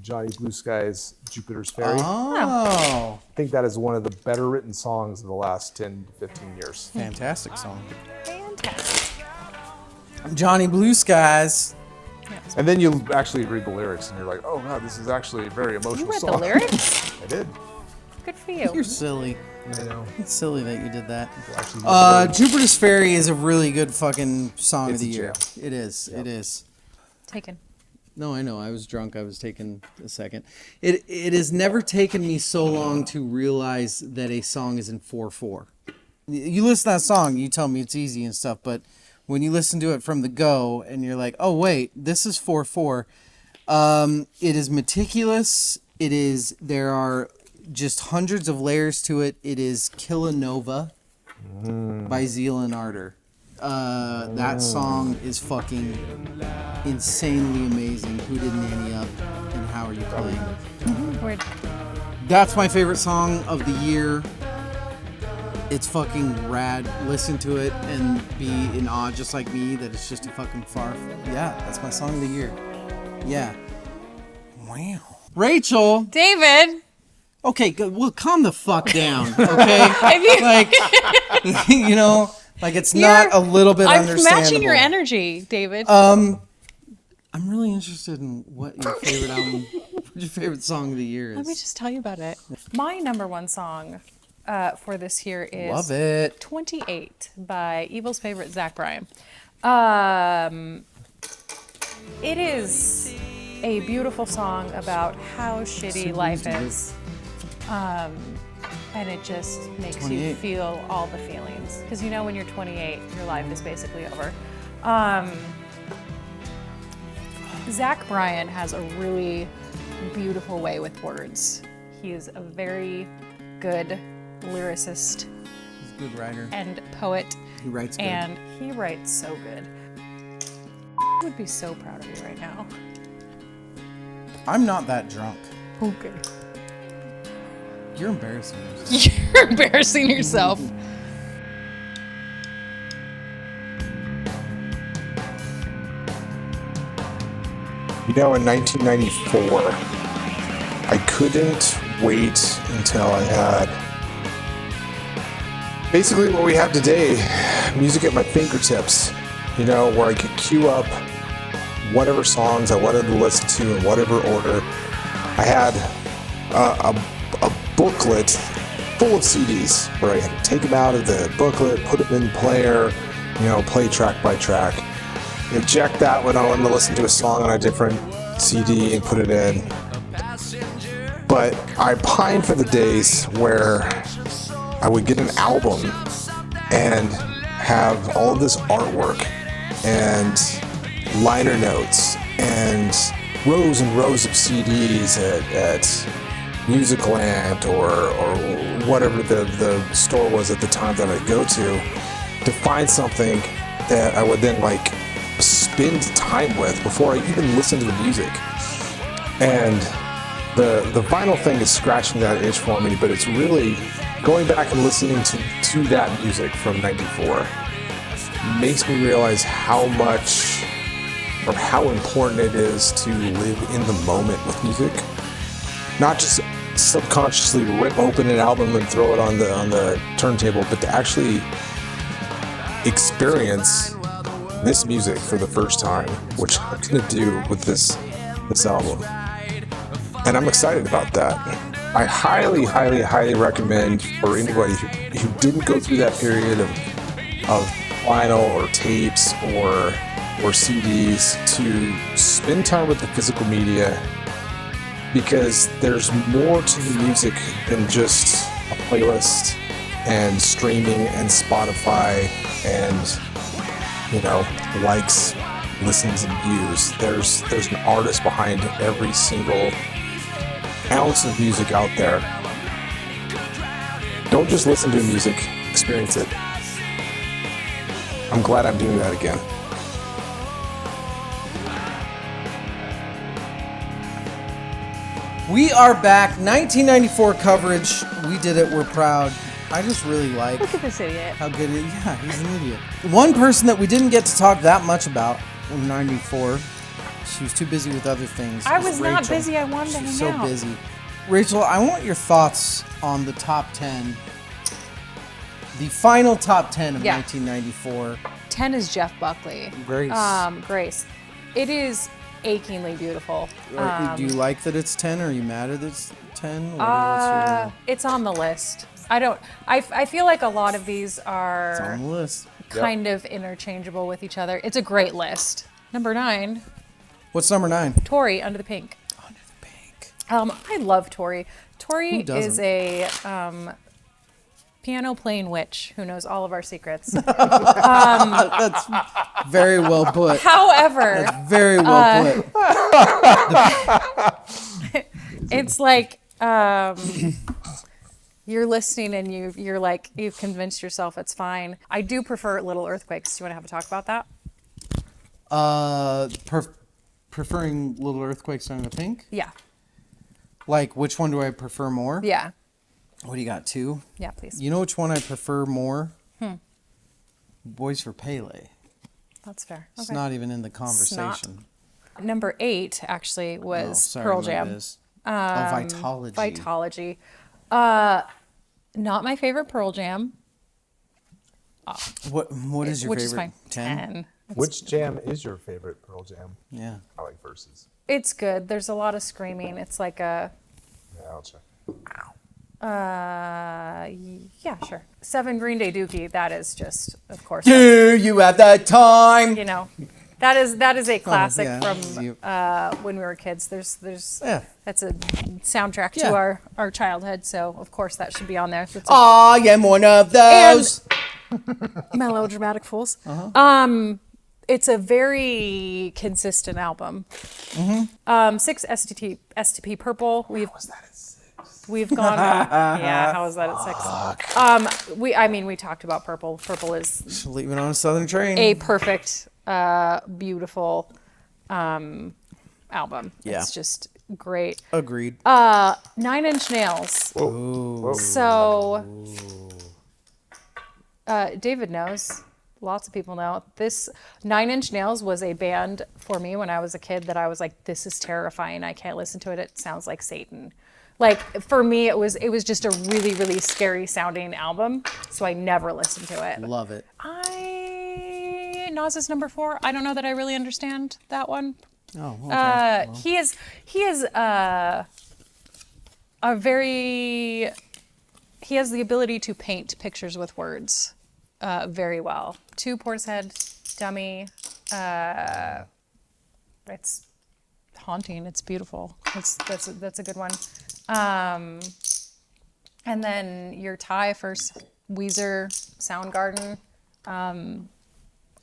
Johnny Blue Sky's Jupiter's Ferry. Oh. I think that is one of the better written songs of the last 10 to 15 years. Fantastic song. Fantastic. Johnny Blue Skies. And then you actually read the lyrics and you're like, oh wow, this is actually a very emotional You read song. the lyrics? I did. Good for you. You're silly. I know. It's silly that you did that. Actually, read the lyrics. Jupiter's Ferry is a really good fucking song It's of the a year. jam. It is. It is. Taken. No, I know. I was drunk. I was taking a second. It has never taken me so long to realize that a song is in 4/4. You listen to that song, you tell me it's easy and stuff, but when you listen to it from the go and you're like, oh wait, this is 4/4. It is meticulous. There are just hundreds of layers to it. It is Killanova by Zealand Ardor. That song is fucking insanely amazing. Who did Nanny Up and how are you playing? Weird. That's my favorite song of the year. It's fucking rad. Listen to it and be in awe just like me that it's just a fucking Yeah, that's my song of the year. Yeah. Wow. Rachel. David. Okay, good. Well, calm the fuck down, okay? Like, you know, like it's not a little bit I'm understandable. matching your energy, David. I'm really interested in what your favorite album, what your favorite song of the year is. Let me just tell you about it. My number 1 song for this year is Love it. 28 by Evil's favorite, Zach Bryan. It is a beautiful song about how shitty life is. And it just makes you 28. feel all the feelings. Because you know when you're 28, your life is basically over. Zach Bryan has a really beautiful way with words. He is a very good lyricist He's a good writer. and poet, He writes good. and he writes so good. I would be so proud of you right now. I'm not that drunk. Okay. You're embarrassing yourself. You're embarrassing yourself. You know, in 1994, I couldn't wait until I had basically what we have today, music at my fingertips, you know, where I could queue up whatever songs I wanted to listen to in whatever order. I had a booklet full of CDs where I had to take them out of the booklet, put them in the player, you know, play track by track. Eject that when I wanted to listen to a song on a different CD and put it in. But I pined for the days where I would get an album and have all of this artwork and liner notes and rows of CDs at Musicland or whatever the store was at the time that I'd go to find something that I would then like spend time with before I even listened to the music. And the vinyl thing is scratching that itch for me, but it's really going back and listening to that music from '94 makes me realize how much or how important it is to live in the moment with music not just subconsciously rip open an album and throw it on the turntable, but to actually experience this music for the first time, which I'm gonna do with this album. And I'm excited about that. I highly, highly, highly recommend for anybody who didn't go through that period of vinyl or tapes or CDs to spend time with the physical media, because there's more to the music than just a playlist and streaming and Spotify and, you know, likes, listens, and views. There's an artist behind every single ounce of music out there. Don't just listen to music, experience it. I'm glad I'm doing that again. We are back. 1994 coverage. We did it. We're proud. I just really like Look at this idiot. how good it is. Yeah, he's an idiot. One person that we didn't get to talk that much about in 94, she was too busy with other things. I is was not Rachel. busy. I wanted to She hang was so out. busy. Rachel, I want your thoughts on the top 10, the final top 10 of Yeah. 1994. 10 is Jeff Buckley. Grace. Grace. It is achingly beautiful. Do you like that it's 10? Or are you mad at it's 10? What's your, It's on the list. I feel like a lot of these it's are on the list. kind of interchangeable with each other. It's a great list. Number 9, What's number 9? Tori, Under the Pink. Under the Pink. I love Tori. Tori Who doesn't? is a piano playing witch who knows all of our secrets. That's very well put. However, Very well put. it's like you're listening and you're like, you've convinced yourself it's fine. I do prefer Little Earthquakes. Do you want to have a talk about that? Preferring Little Earthquakes Under the Pink? Yeah. Like, which one do I prefer more? Yeah. What do you got, 2? Yeah, please. You know which one I prefer more? Boys for Pele. That's fair. It's Okay. not even in the conversation. Number 8 actually was Oh, sorry, Pearl my Jam. biz. Vitology. Vitology. Not my favorite Pearl Jam, What is your which favorite? is fine. 10. Which jam is your favorite Pearl Jam? Yeah. I like Versus. It's good. There's a lot of screaming. It's like a Yeah, I'll check. yeah, sure. 7 Green Day Dookie. That is just, of course, Do you have that time? you know, that is a classic yeah. from when we were kids. There's Yeah. that's a soundtrack to Yeah. our childhood. So of course that should be on there. It's a I am one of those. melodramatic fools. Uh-huh. It's a very consistent album. 6 STP Purple. We've gone. Yeah, how is that at 6? We talked about Purple. Purple is Just leaving on a Southern train. a perfect, beautiful album. Yeah. It's just great. Agreed. 9 Inch Nails. Whoa. So, David knows. Lots of people know. This 9 Inch Nails was a band for me when I was a kid that I was like, this is terrifying. I can't listen to it. It sounds like Satan. Like, for me, it was just a really, really scary sounding album. So I never listened to it. Love it. Nas is number 4. I don't know that I really understand that one. Oh, okay. He is he has the ability to paint pictures with words very well. 2 Portishead, Dummy. It's haunting. It's beautiful. That's a good one. And then your tie for Weezer, Soundgarden.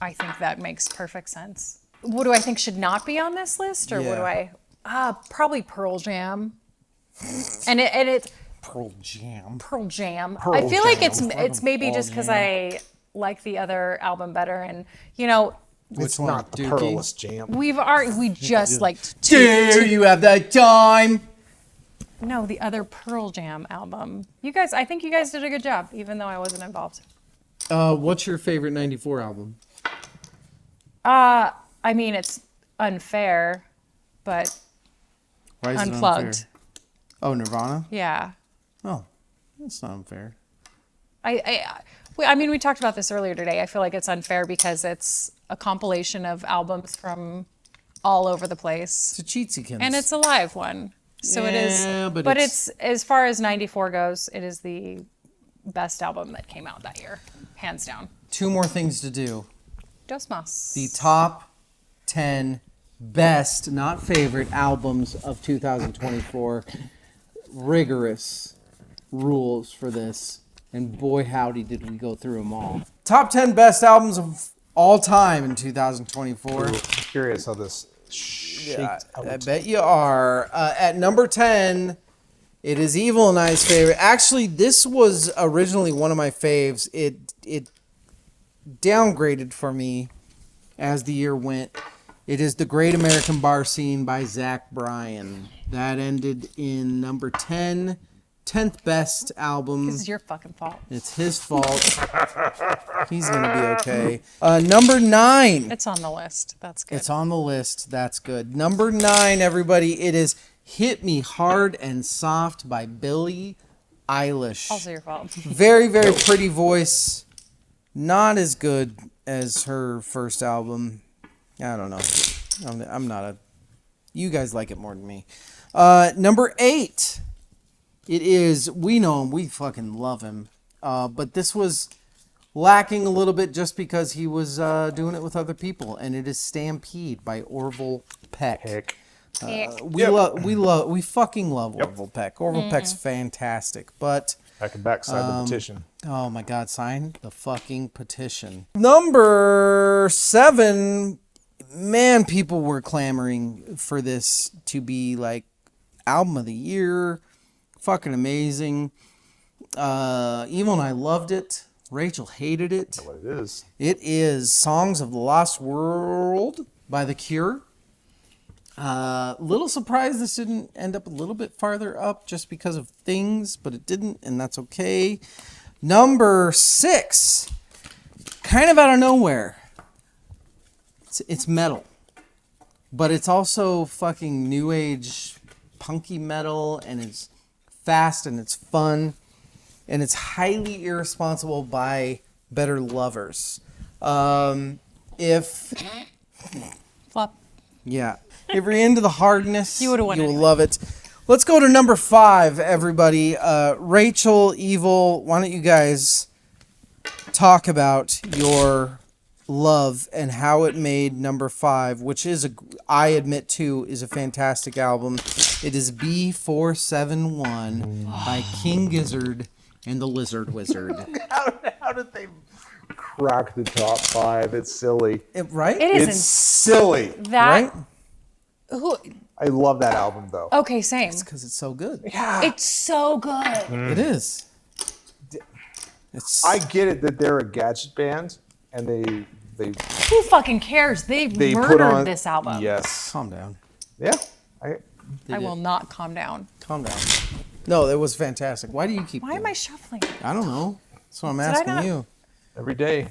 I think that makes perfect sense. What do I think should not be on this list, or what do Yeah. I? Probably Pearl Jam. And it Pearl Jam. Pearl Jam. Pearl I feel like Jam. it's maybe Pearl just because Jam. I like the other album better, and you know It's one? not the Dookie? Pearlist Jam. we just liked Do you have that time? no the other Pearl Jam album. I think you guys did a good job, even though I wasn't involved. What's your favorite 94 album? I mean, it's unfair, but Why is it Unplugged. unfair? Oh, Nirvana? Yeah. Oh, that's not unfair. I mean, we talked about this earlier today. I feel like it's unfair because it's a compilation of albums from all over the place. It's a Cheatsikins. And it's a live one. So it is. Yeah, but it's, as far as 94 goes, it is the best album that came out that year. Hands down. 2 more things to do. Dos más. The top 10 best, not favorite, albums of 2024. Rigorous rules for this. And boy, howdy, did we go through them all. Top 10 best albums of all time in 2024. I'm curious how this shaked out. I bet you are. At number 10, it is Evil and I's favorite. Actually, this was originally one of my faves. It downgraded for me as the year went. It is The Great American Bar Scene by Zach Bryan. That ended in number 10. 10th best album. This is your fucking fault. It's his fault. He's going to be okay. Number 9. It's on the list. That's good. It's on the list. That's good. Number 9, everybody. It is Hit Me Hard and Soft by Billie Eilish. Also your fault. Very, very pretty voice. Not as good as her first album. I don't know. I'm not a... You guys like it more than me. Number 8. It is... We know him. We fucking love him. But this was lacking a little bit just because he was doing it with other people. And it is Stampede by Orville Peck. Heck. We fucking love Orville Peck. Orville Peck's fantastic. But... Back and back, sign the petition. Oh my God, sign the fucking petition. Number 7, man, people were clamoring for this to be like album of the year. Fucking amazing. Evil and I loved it. Rachel hated it. What it is. It is Songs of the Lost World by The Cure. Little surprised this didn't end up a little bit farther up just because of things, but it didn't, and that's okay. Number 6, kind of out of nowhere. It's metal, but it's also fucking new age punky metal, and it's fast and it's fun, and it's highly irresponsible by Better Lovers. If Flop. Yeah. If you're into the hardness, You would've won will anyway. love it. Let's go to number 5, everybody. Rachel, Evil, why don't you guys talk about your love and how it made number 5, which is, I admit too, is a fantastic album. It is B471 by King Gizzard and the Lizard Wizard. How did they crack the top 5? It's silly. Right? It isn't. It's silly. That. Right? Who? I love that album though. Okay, same. Because it's so good. It's so good. It is. It's I get it that they're a gadget band and they Who fucking cares? They put murdered on this album. Yes. calm down. Yeah. I will not calm down. Calm down. No, it was fantastic. Why do you keep Why doing am I it? shuffling? I don't know. That's what I'm I asking not- you. Every day.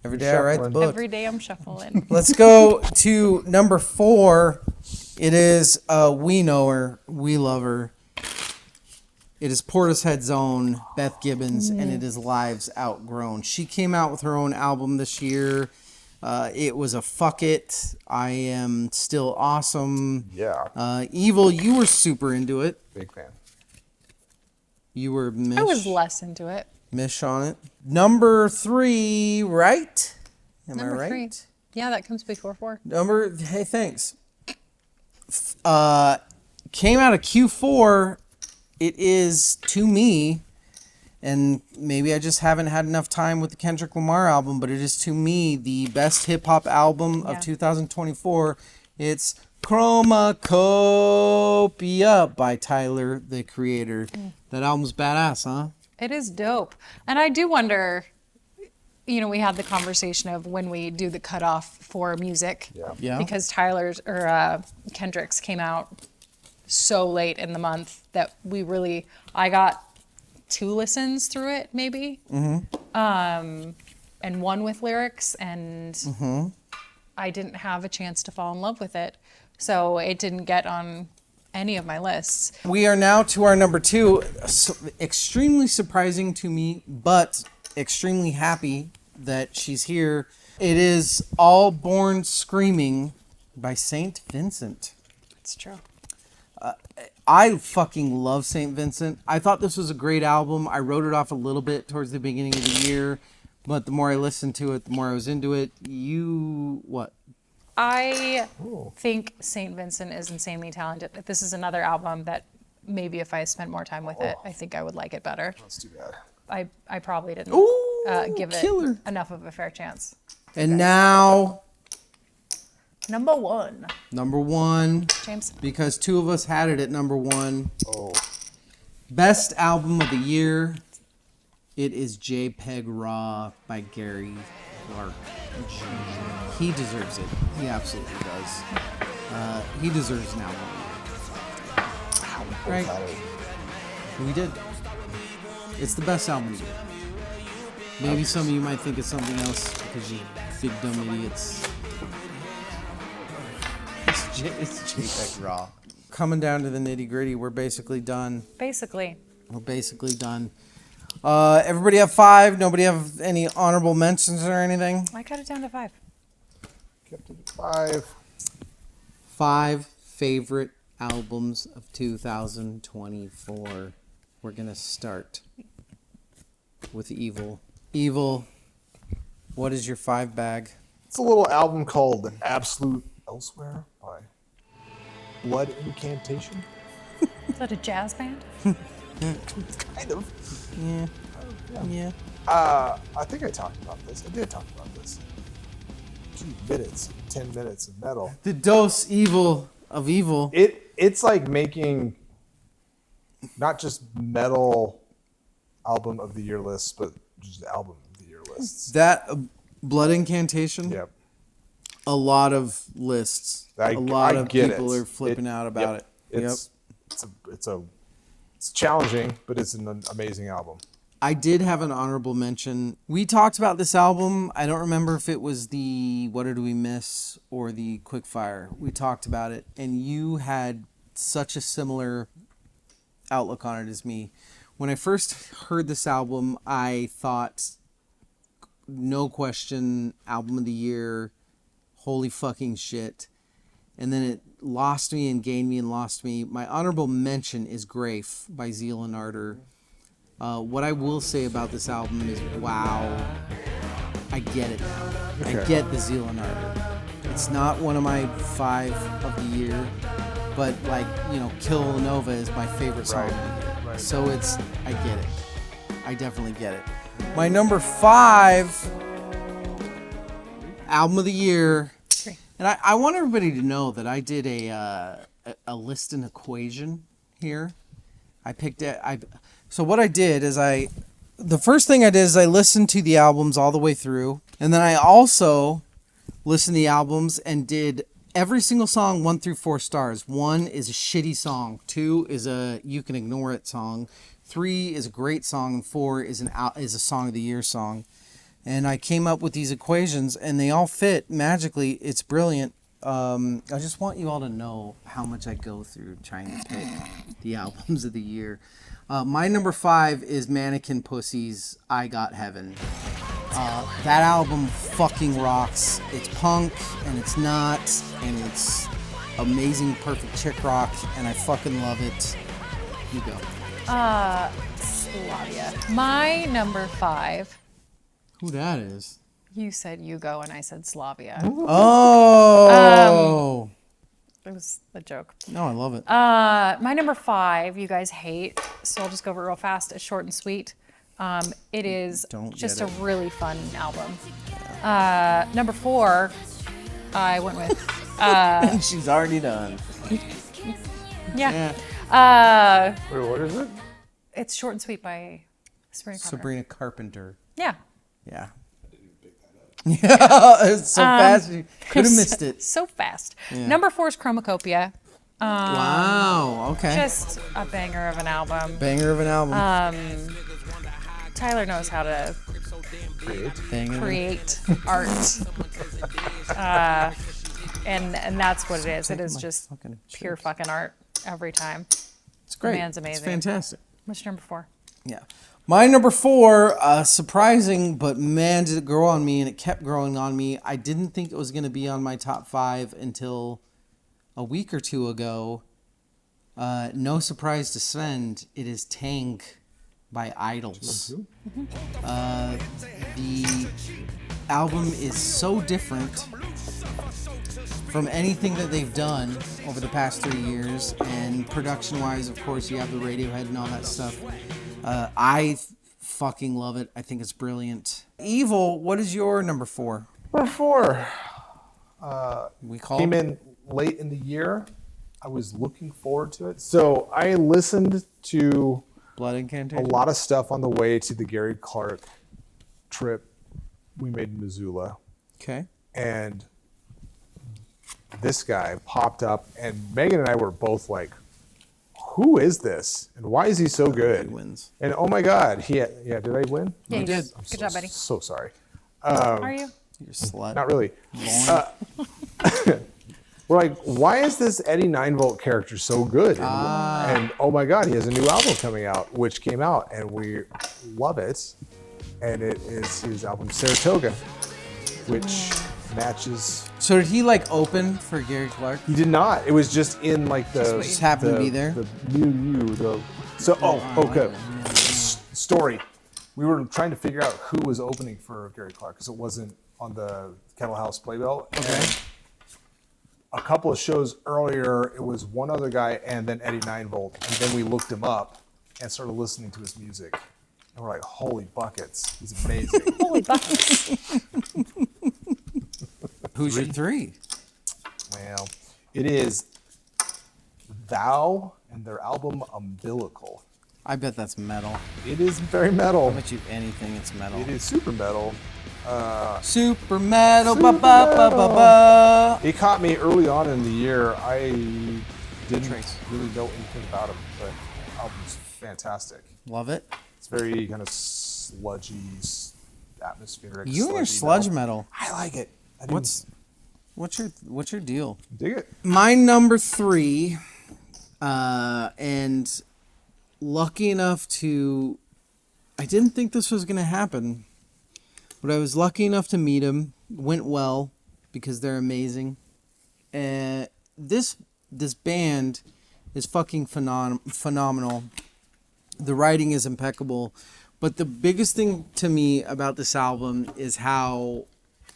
Every day I write the Shuffling. book. Every day I'm shuffling. Let's go to number 4. It is We Know Her, We Love Her. It is Portishead's own Beth Gibbons, and it is Lives Outgrown. She came out with her own album this year. It was a fuck it. I am still awesome. Yeah. Evil, you were super into it. Big fan. You were Mish. I was less into it. Mish on it. Number 3, right? Am Number I right? 3. Yeah, that comes before 4. Hey, thanks. Came out of Q4. It is, to me, and maybe I just haven't had enough time with the Kendrick Lamar album, but it is, to me, the best hip-hop album of Yeah. 2024. It's Chromacopia by Tyler, the Creator. That album's badass, huh? It is dope. And I do wonder, you know, we had the conversation of when we do the cutoff for music. Yeah. Because Tyler's or Kendrick's came out so late in the month that I got 2 listens through it maybe. And one with lyrics, and I didn't have a chance to fall in love with it. So it didn't get on any of my lists. We are now to our number 2. Extremely surprising to me, but extremely happy that she's here. It is All Born Screaming by St. Vincent. It's true. I fucking love St. Vincent. I thought this was a great album. I wrote it off a little bit towards the beginning of the year, but the more I listened to it, the more I was into it. What? I think St. Vincent is insanely talented. This is another album that maybe if I spent more time with it, I think I would like it better. That's too bad. I probably didn't give killer. it enough of a fair chance. And now, Number 1. number 1, James? because 2 of us had it at number 1. Oh, Best album of the year. It is JPEG Raw by Gary Clark. He deserves it. He absolutely does. He deserves an album of the year. Right? We did. It's the best album of the year. Maybe some of you might think it's something else because you big dumb idiots. It's JPEG Raw. Coming down to the nitty gritty, we're basically done. Basically. We're basically done. Everybody have 5? Nobody have any honorable mentions or anything? I cut it down to 5. kept it at 5. 5 favorite albums of 2024. We're going to start with Evil. Evil, what is your 5 bag? It's a little album called Absolute Elsewhere by Blood Incantation. Is that a jazz band? Kind of. Yeah. I think I talked about this. I did talk about this. 10 minutes of metal. The dose evil of evil. It's like making not just metal album of the year lists, but just album of the year lists. That Blood Incantation. Yep. A lot of lists. I a lot of get people it. are flipping out about Yep. it. It's challenging, but it's an amazing album. I did have an honorable mention. We talked about this album. I don't remember if it was the What Did We Miss or the Quickfire. We talked about it, and you had such a similar outlook on it as me. When I first heard this album, I thought, no question, album of the year, holy fucking shit. And then it lost me and gained me and lost me. My honorable mention is Grafe by Zeal and Ardor. What I will say about this album is, wow, I get it now. I get the Zeal and Ardor. It's not one of my 5 of the year, but Kill Nova is my favorite song of the year. Right. So I get it. I definitely get it. My number 5 album of the year, and I want everybody to know that I did a list and equation here. I picked it. So what I did is the first thing I did is I listened to the albums all the way through, and then I also listened to the albums and did every single song 1 through 4 stars. 1 is a shitty song. 2 is a you can ignore it song. 3 is a great song, and 4 is a song of the year song. And I came up with these equations, and they all fit magically. It's brilliant. I just want you all to know how much I go through trying to pick the albums of the year. My number 5 is Mannequin Pussy's I Got Heaven. That album fucking rocks. It's punk, and it's not, and it's amazing, perfect chick rock, and I fucking love it. You go. Slavia. My number 5. Who that is? You said Yugo and I said Slavia. Oh! It was a joke. No, I love it. My number 5, you guys hate, so I'll just go over it real fast. It's short and sweet. It is just a really fun album. Number 4, I went with. She's already done. Yeah. Wait, what is it? It's short and sweet by Sabrina Carpenter. Sabrina Carpenter. Yeah. Yeah. Yeah, it's so fast. You could have missed it. So fast. Number 4 is Chromacopia. Wow. Okay. Just a banger of an album. Banger of an album. Tyler knows how to Banger. create art. And that's what it is. It is just pure fucking art. every time. It's great. Man's It's amazing. fantastic. What's your number 4? Yeah. My number 4, surprising, but man, did it grow on me, and it kept growing on me. I didn't think it was going to be on my top 5 until a week or two ago. No surprise to Sven, it is Tank by Idols. The album is so different from anything that they've done over the past 3 years, and production-wise, of course, you have the Radiohead and all that stuff. I fucking love it. I think it's brilliant. Evil, what is your number 4? Number 4 We called came in late in the year. I was looking forward to it. So I listened to Blood a Incantation. lot of stuff on the way to the Gary Clark trip we made in Missoula. Okay. And this guy popped up, and Megan and I were both like, who is this? And why is he so good? He wins. And oh my God, did I win? Yeah, you did. did. Good job, buddy. So sorry. Are you? You're a slut. Not really. We're like, why is this Eddie 9-volt character so good? And oh my God, he has a new album coming out, which came out, and we love it. And it is his album Saratoga, which matches. So did he like open for Gary Clark? He did not. It was just in like the. Just happened to be there? The milieu. Okay. Story. We were trying to figure out who was opening for Gary Clark because it wasn't on the Kettle House playbill. Okay. And a couple of shows earlier, it was one other guy and then Eddie 9-volt. And then we looked him up and started listening to his music. And we're like, holy buckets. He's amazing. Holy buckets. Who's your 3? Well, it is Thou and their album Umbilical. I bet that's metal. It is very metal. I bet you anything it's metal. It is super metal. Super metal. Super Ba, ba, ba, ba, ba. It caught me early on in the year. I didn't Trace. really know anything about him, but the album's fantastic. Love it. It's very kind of sludgy, atmospheric. You and your sludgy sludge metal. I like it. I do. What's your deal? Dig it. My number 3, and lucky enough to, I didn't think this was gonna happen, but I was lucky enough to meet him. Went well because they're amazing. This band is fucking phenomenal. The writing is impeccable, but the biggest thing to me about this album is how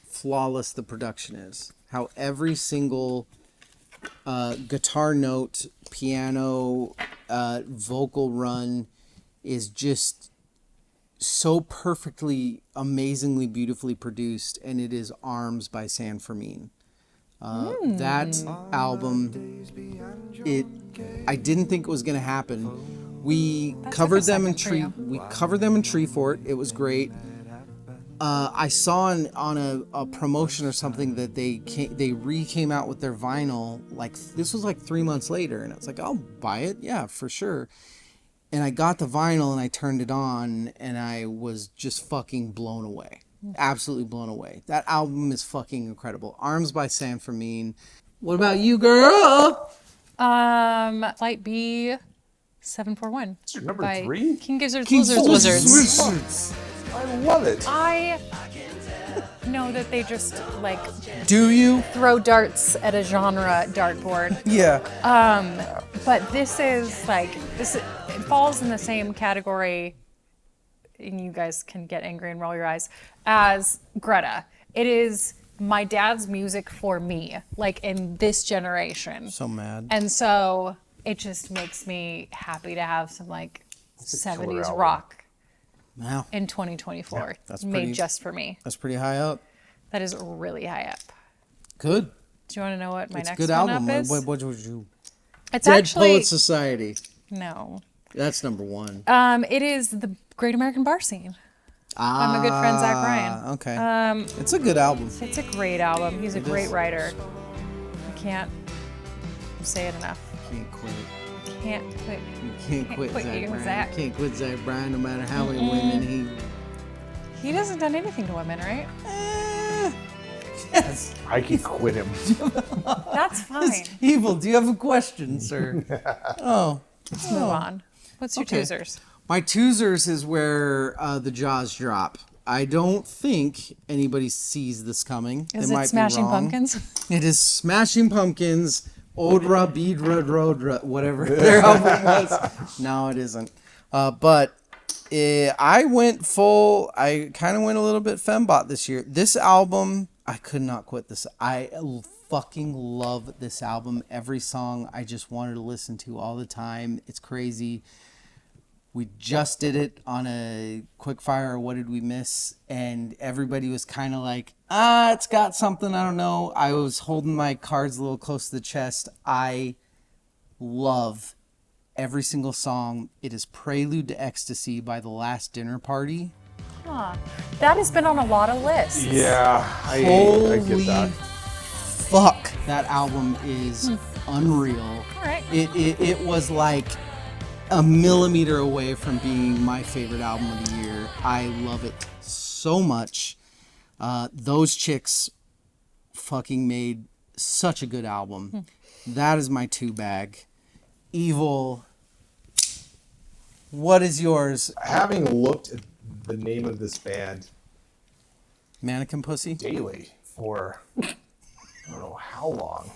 flawless the production is. How every single guitar note, piano, vocal run is just so perfectly, amazingly, beautifully produced, and it is Arms by San Fermin. That album, I didn't think it was gonna happen. We covered them in Treefort. It was great. I saw on a promotion or something that they came out with their vinyl. Like this was like 3 months later, and I was like, I'll buy it, yeah, for sure. And I got the vinyl and I turned it on, and I was just fucking blown away, absolutely blown away. That album is fucking incredible. Arms by San Fermin. What about you, girl? Flight B 741. Number by 3? King Gizzards, King Lizards, Gizzards, Wizards. I love it. I know that they just like Do you? throw darts at a genre dartboard. Yeah. But this is like it falls in the same category, and you guys can get angry and roll your eyes, as Greta. It is my dad's music for me, like in this generation. So mad. And so it just makes me happy to have some like a killer 70s album. rock Wow. in 2024 that's made pretty- just for me. That's pretty high up. That is really high up. Good. Do you want to know what my It's a next good one album. up is? What would you? It's Dead actually Poet Society. no. That's number 1. It is the Great American Bar Scene. I'm a good friend, Zach Bryan. Okay. It's a good album. It's a great album. He's a great is. writer. I can't say it enough. Can't quit. Can't quit. You can't quit quit Zach you, Bryan. Zach. You can't quit Zach Bryan no matter how many women he. He hasn't done anything to women, right? I can quit him. That's fine. Evil, do you have a question, sir? Oh. Let's move on. What's your Okay. choosers? My choosers is where the jaws drop. I don't think anybody sees this coming. Is They it might be Smashing wrong. Pumpkins? It is Smashing Pumpkins, Odra, Beadra, Rodra, whatever their album was. No, it isn't. But I went full, I kind of went a little bit fembot this year. This album, I could not quit this. I fucking love this album. Every song I just wanted to listen to all the time. It's crazy. We just did it on a quick fire. What did we miss? And everybody was kind of like, it's got something. I don't know. I was holding my cards a little close to the chest. I love every single song. It is Prelude to Ecstasy by The Last Dinner Party. Huh. That has been on a lot of lists. Yeah, I Holy get that. fuck. That album is unreal. All right. It was like a millimeter away from being my favorite album of the year. I love it so much. Those chicks fucking made such a good album. That is my two bag. Evil. What is yours? Having looked at the name of this band Mannequin Pussy? daily for I don't know how long,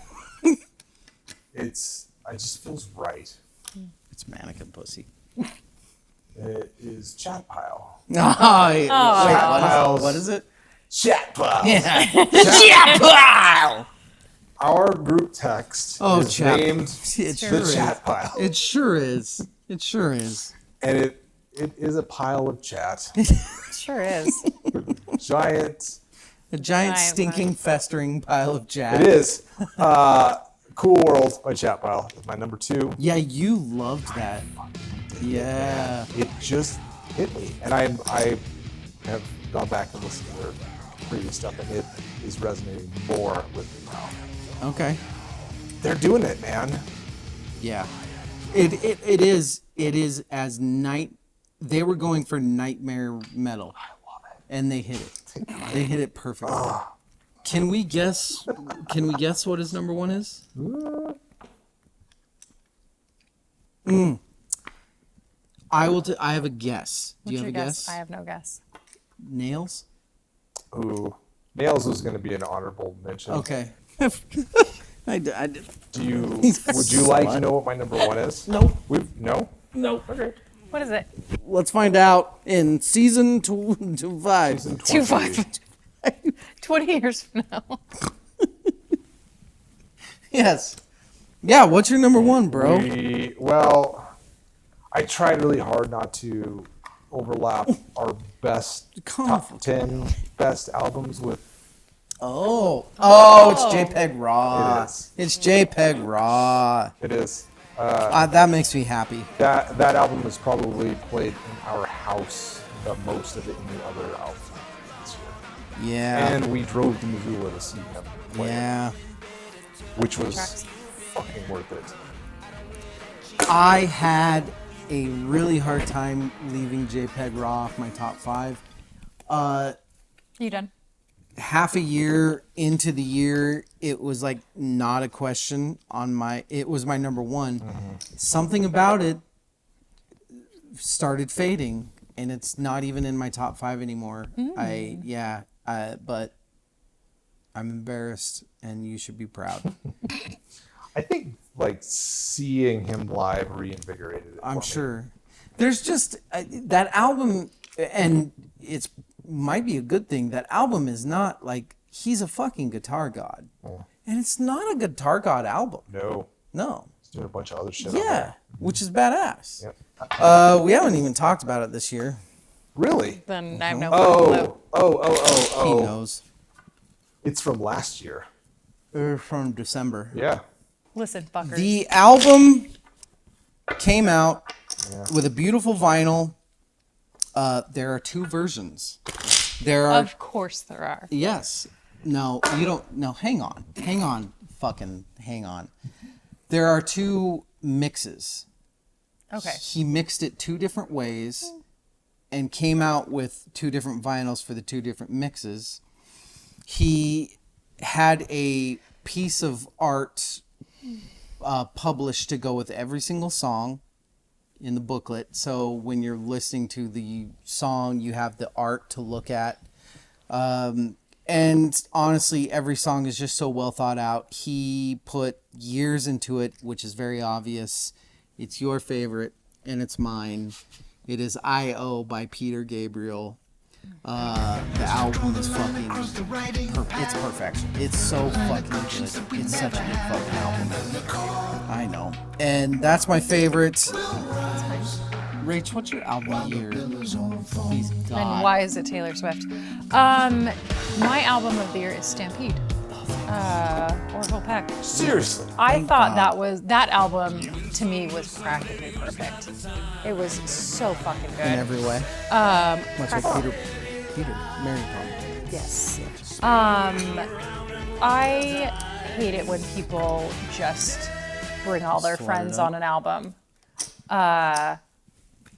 I just feels right. It's Mannequin Pussy. It is Chat Pile. Wait, Piles. what is it? Chat Pile. Yeah. Our group text is Chat. named It the sure is. Chat Pile, It sure is. It sure is. and it is a pile of chat. Sure is. Giant. A giant Giant stinking, festering pile of jazz. It is. Cool World by Chat Pile is my number 2. Yeah, you loved that. Yeah. It just hit me, and I have gone back and listened to their previous stuff, and it is resonating more with me now. Okay. They're doing it, man. Yeah. It is as they were going for nightmare metal. I love it. And they hit it. They hit it perfectly. Can we guess what his number 1 is? I have a guess. Do What's you have your a guess? I have no guess. Nails? Ooh, Nails was going to be an honorable mention. Okay. I did. Do you? He's a Would you like to slut. know what my number 1 is? Nope. No. Nope. Okay. What is it? Let's find out in season 5. Season 2-5. 20 years from now. Yes. Yeah, what's your number 1, bro? Well, I tried really hard not to overlap our best top 10 best albums with. Oh, it's JPEG Raw. It is. It's JPEG Raw. It is. That makes me happy. That album is probably played in our house the most of any other album this year. Yeah. And we drove to Missoula to see him play, Yeah. which was Tracks. fucking worth it. I had a really hard time leaving JPEG Raw off my top 5. You done? Half a year into the year, it was like not a question it was my number 1. Something about it started fading, and it's not even in my top 5 anymore. But I'm embarrassed, and you should be proud. I think like seeing him live reinvigorated it. I'm for me. sure. There's just that album, and it's might be a good thing. That album is not like he's a fucking guitar god, and it's not a guitar god album. No, No. he's doing a bunch of other shit. on Yeah, there. which is badass. Yep. We haven't even talked about it this year. Really? Then I have no clue. He Oh. knows. It's from last year. From December. Yeah. Listen, fuckers. The album came out with a beautiful vinyl. There are 2 versions. There are Of course there are. yes. No, you don't. No, hang on. Fucking hang on. There are 2 mixes. Okay. He mixed it 2 different ways and came out with 2 different vinyls for the 2 different mixes. He had a piece of art published to go with every single song in the booklet. So when you're listening to the song, you have the art to look at. And honestly, every song is just so well thought out. He put years into it, which is very obvious. It's your favorite, and it's mine. It is I.O. by Peter Gabriel. The album is fucking it's perfection. It's so fucking good. It's such a good fucking album. I know. And that's my favorite. Rach, what's your album of the year? Please, God. And why is it Taylor Swift? My album of the year is Stampede. Orville Peck. Seriously. I thought that album to me was practically perfect. It was so fucking good. In every way. Much like Peter, Mary Tom. Yes. I hate it when people just bring all their friends on an album.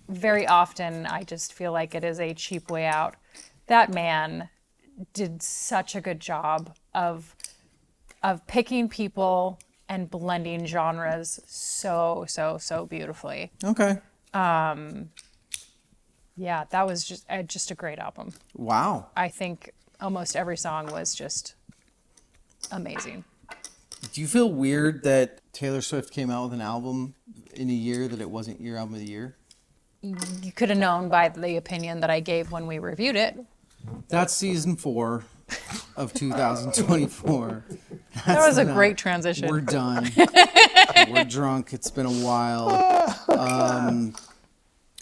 Very often, I just feel like it is a cheap way out. That man did such a good job of picking people and blending genres so beautifully. Okay. Yeah, that was just a great album. Wow. I think almost every song was just amazing. Do you feel weird that Taylor Swift came out with an album in a year that it wasn't your album of the year? You could have known by the opinion that I gave when we reviewed it. That's season 4 of 2024. That was a great transition. We're done. We're drunk. It's been a while.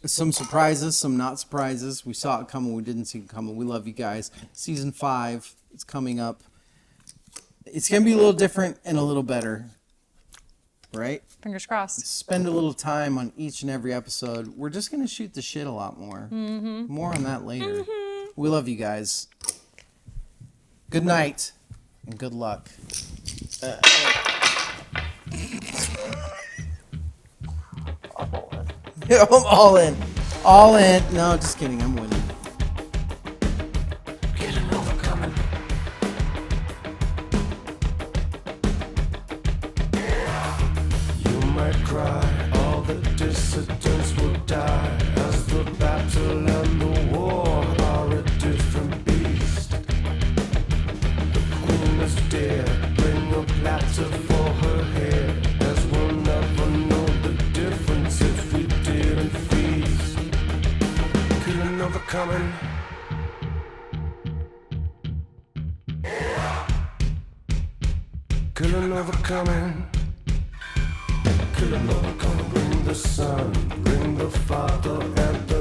Some surprises, some not surprises. We saw it coming. We didn't see it coming. We love you guys. Season 5 is coming up. It's going to be a little different and a little better. Right? Fingers crossed. Spend a little time on each and every episode. We're just going to shoot the shit a lot more. Mm-hmm. More on that later. Mm-hmm. We love you guys. Good night and good luck. I'm all in. All in. No, just kidding. I'm winning. You might cry, all the dissidents will die, as the battle and the war are a different beast. The queen is dead, bring a platter for her head, as we'll never know the difference if we didn't feast. Killing overcoming. Killing overcoming. Killing overcoming. Bring the Son, bring the Father, and the